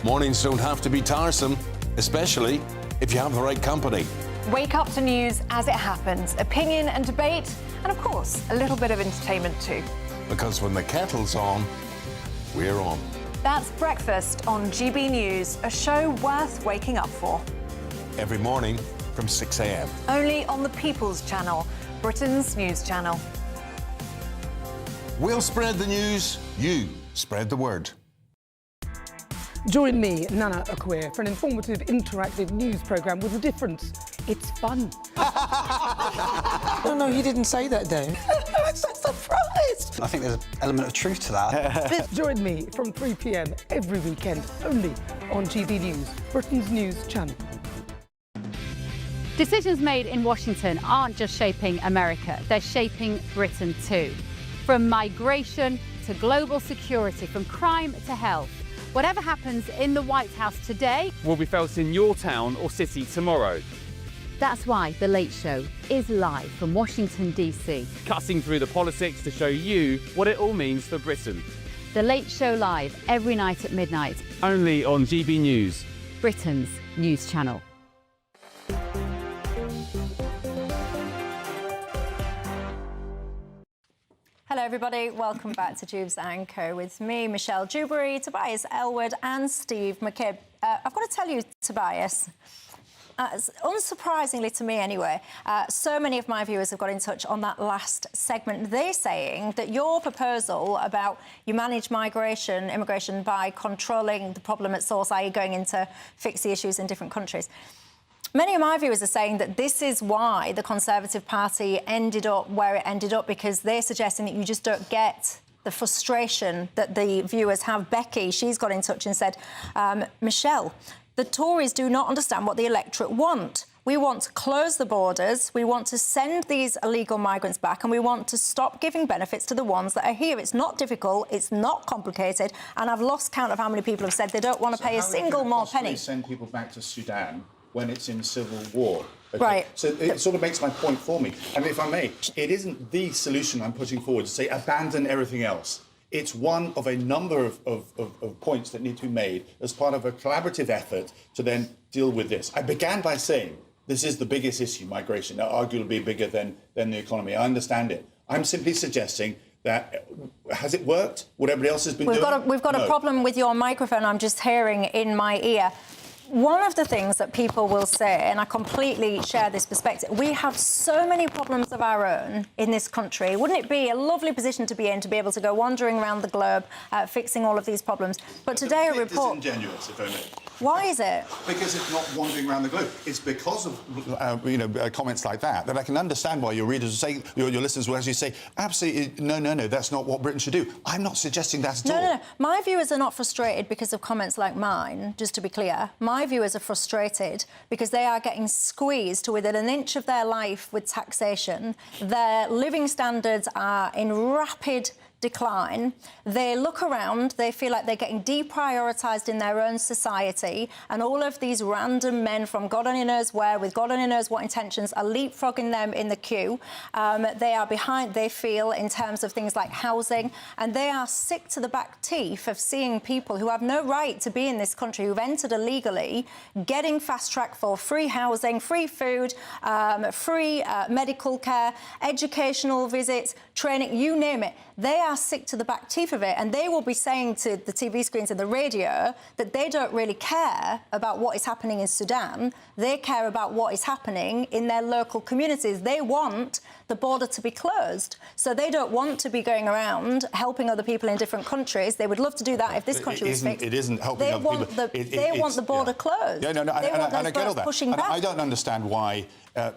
Mornings don't have to be tiresome, especially if you have the right company. Wake up to news as it happens, opinion and debate, and of course, a little bit of entertainment too. Because when the kettle's on, we're on. That's Breakfast on GB News, a show worth waking up for. Every morning from 6 a.m. Only on the People's Channel, Britain's news channel. We'll spread the news, you spread the word. Join me, Nana Akwe, for an informative, interactive news programme with a difference. It's fun. No, you didn't say that, Dave. I'm so surprised. I think there's an element of truth to that. Join me from 3 p.m. every weekend, only on GB News, Britain's news channel. Decisions made in Washington aren't just shaping America, they're shaping Britain too. From migration to global security, from crime to health. Whatever happens in the White House today will be felt in your town or city tomorrow. That's why The Late Show is live from Washington, D.C. Cutting through the politics to show you what it all means for Britain. The Late Show live every night at midnight. Only on GB News, Britain's news channel. Hello everybody, welcome back to Jubes and Co with me, Michelle Dewberry, Tobias Elwood and Steve McKibb. I've got to tell you, Tobias, unsurprisingly to me anyway, so many of my viewers have got in touch on that last segment. They're saying that your proposal about you manage immigration by controlling the problem at source, i.e. going in to fix the issues in different countries. Many of my viewers are saying that this is why the Conservative Party ended up where it ended up, because they're suggesting that you just don't get the frustration that the viewers have. Becky, she's got in touch and said, Michelle, the Tories do not understand what the electorate want. We want to close the borders, we want to send these illegal migrants back, and we want to stop giving benefits to the ones that are here. It's not difficult, it's not complicated, and I've lost count of how many people have said they don't want to pay a single more penny. Send people back to Sudan when it's in civil war. Okay? Right. So it sort of makes my point for me. And if I may, it isn't the solution I'm putting forward to say abandon everything else. It's one of a number of points that need to be made as part of a collaborative effort to then deal with this. I began by saying this is the biggest issue, migration, arguably bigger than the economy. I understand it. I'm simply suggesting that, has it worked? What everybody else has been doing? We've got a problem with your microphone, I'm just hearing in my ear. One of the things that people will say, and I completely share this perspective, we have so many problems of our own in this country. Wouldn't it be a lovely position to be in, to be able to go wandering around the globe, fixing all of these problems? But today a report... disingenuous, if I may. Why is it? Because it's not wandering around the globe. It's because of comments like that I can understand why your readers will say, your listeners will actually say, absolutely, no, that's not what Britain should do. I'm not suggesting that at all. No. My viewers are not frustrated because of comments like mine, just to be clear. My viewers are frustrated because they are getting squeezed to within an inch of their life with taxation. Their living standards are in rapid decline. They look around, they feel like they're getting deprioritised in their own society, and all of these random men from God only knows where, with God only knows what intentions, are leapfrogging them in the queue. They are behind, they feel, in terms of things like housing, and they are sick to the back teeth of seeing people who have no right to be in this country, who've entered illegally, getting fast track for free housing, free food, free medical care, educational visits, training, you name it. They are sick to the back teeth of it, and they will be saying to the TV screens and the radio that they don't really care about what is happening in Sudan. They care about what is happening in their local communities. They want the border to be closed. So they don't want to be going around helping other people in different countries. They would love to do that if this country was fixed. It isn't helping other people. They want the border closed. Yeah, no, they want and I get all that. Pushing back. I don't understand why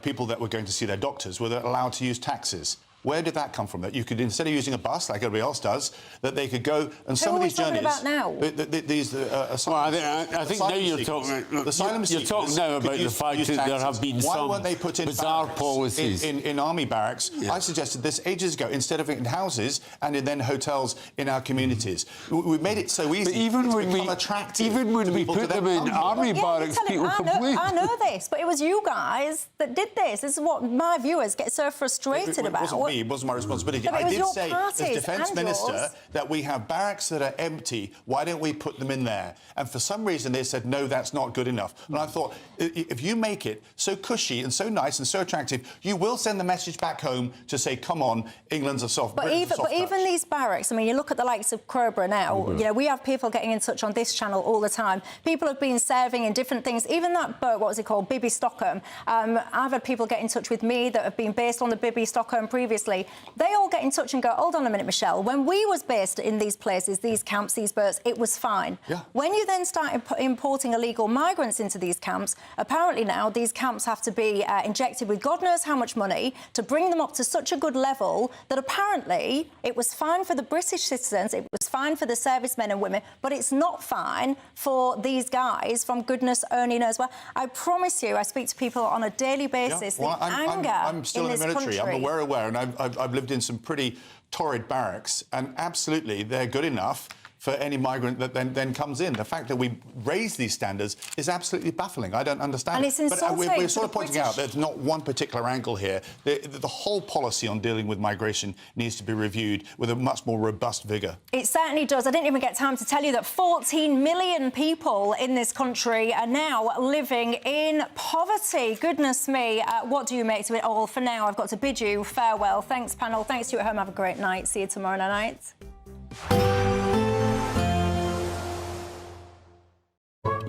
people that were going to see their doctors were allowed to use taxis. Where did that come from? That you could, instead of using a bus like everybody else does, that they could go and some of these journeys. About now? These I think now you're talking. You're talking now about the fact that there have been some bizarre policies in army barracks. Yeah. I suggested this ages ago, instead of in houses and then hotels in our communities. We made it so easy. But even when we put them in army barracks, people complain. I know this, but it was you guys that did this. This is what my viewers get so frustrated about. me. It wasn't my responsibility. No, but it I was did your say, party's as Defence and Minister, yours. that we have barracks that are empty. Why don't we put them in there? And for some reason, they said, no, that's not good enough. And I thought, if you make it so cushy and so nice and so attractive, you will send the message back home to say, come on, England's a soft But even these barracks, I mean, you look at the likes of Crowborough now, you know, we have people getting in touch on this channel all the time. People have been serving in different things. Even that boat, what was it called, Bibby Stockholm. I've had people get in touch with me that have been based on the Bibby Stockholm previously. They all get in touch and go, hold on a minute, Michelle, when we was based in these places, these camps, these boats, it was fine. Yeah. When you then start importing illegal migrants into these camps, apparently now these camps have to be injected with God knows how much money to bring them up to such a good level that apparently it was fine for the British citizens, it was fine for the servicemen and women, but it's not fine for these guys from goodness only knows where. I promise you, I speak to people on a daily basis. Yeah. Well, I'm still in the military. Country. I'm aware, and I've lived in some pretty torrid barracks, and absolutely they're good enough for any migrant that then comes in. The fact that we raise these standards is absolutely baffling. I don't understand. And it. it's insulting. But we're to sort of the pointing British. out there's not one particular angle here. The whole policy on dealing with migration needs to be reviewed with a much more robust vigour. It certainly does. I didn't even get time to tell you that 14 million people in this country are now living in poverty. Goodness me, what do you make of it all? For now, I've got to bid you farewell. Thanks, panel. Thanks to you at home. Have a great night. See you tomorrow night.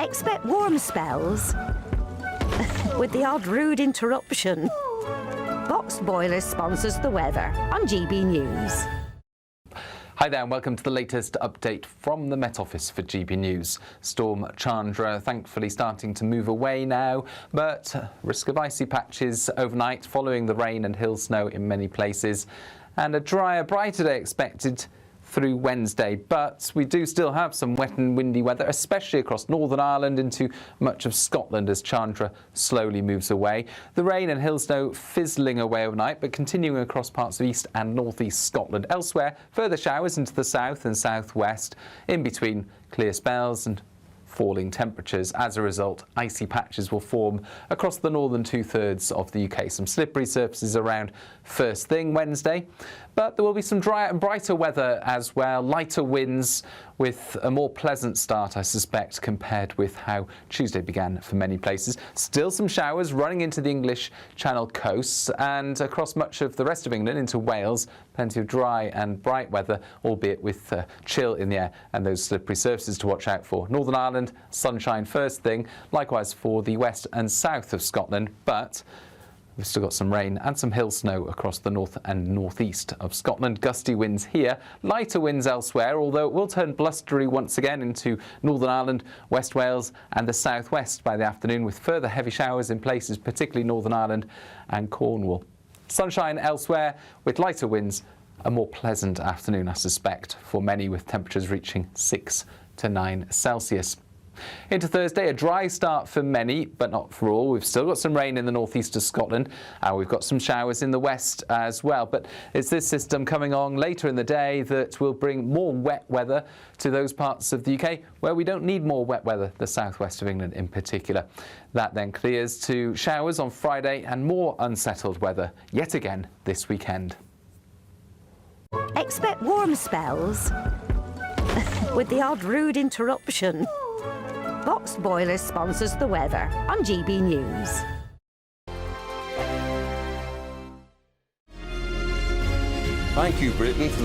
Expect warm spells with the odd rude interruption. Boxed Boilers sponsors the weather on GB News. Hi there and welcome to the latest update from the Met Office for GB News. Storm Chandra thankfully starting to move away now, but risk of icy patches overnight following the rain and hill snow in many places, and a drier, brighter day expected through Wednesday, but we do still have some wet and windy weather, especially across Northern Ireland into much of Scotland as Chandra slowly moves away. The rain and hill snow fizzling away overnight, but continuing across parts of east and northeast Scotland. Elsewhere, further showers into the south and southwest, in between clear spells and falling temperatures. As a result, icy patches will form across the northern two-thirds of the UK. Some slippery surfaces around first thing Wednesday, but there will be some drier and brighter weather as well, lighter winds with a more pleasant start, I suspect, compared with how Tuesday began for many places. Still some showers running into the English Channel coasts and across much of the rest of England into Wales. Plenty of dry and bright weather, albeit with chill in the air and those slippery surfaces to watch out for. Northern Ireland, sunshine first thing, likewise for the west and south of Scotland, but we've still got some rain and some hill snow across the north and northeast of Scotland. Gusty winds here, lighter winds elsewhere, although it will turn blustery once again into Northern Ireland, West Wales and the southwest by the afternoon, with further heavy showers in places, particularly Northern Ireland and Cornwall. Sunshine elsewhere with lighter winds, a more pleasant afternoon, I suspect, for many, with temperatures reaching 6 to 9 Celsius. Into Thursday, a dry start for many, but not for all. We've still got some rain in the northeast of Scotland. We've got some showers in the west as well. But it's this system coming on later in the day that will bring more wet weather to those parts of the UK where we don't need more wet weather, the southwest of England in particular. That then clears to showers on Friday and more unsettled weather yet again this weekend. Expect warm spells with the odd rude interruption. Boxed Boilers sponsors the weather on GB News. Thank you, Britain, for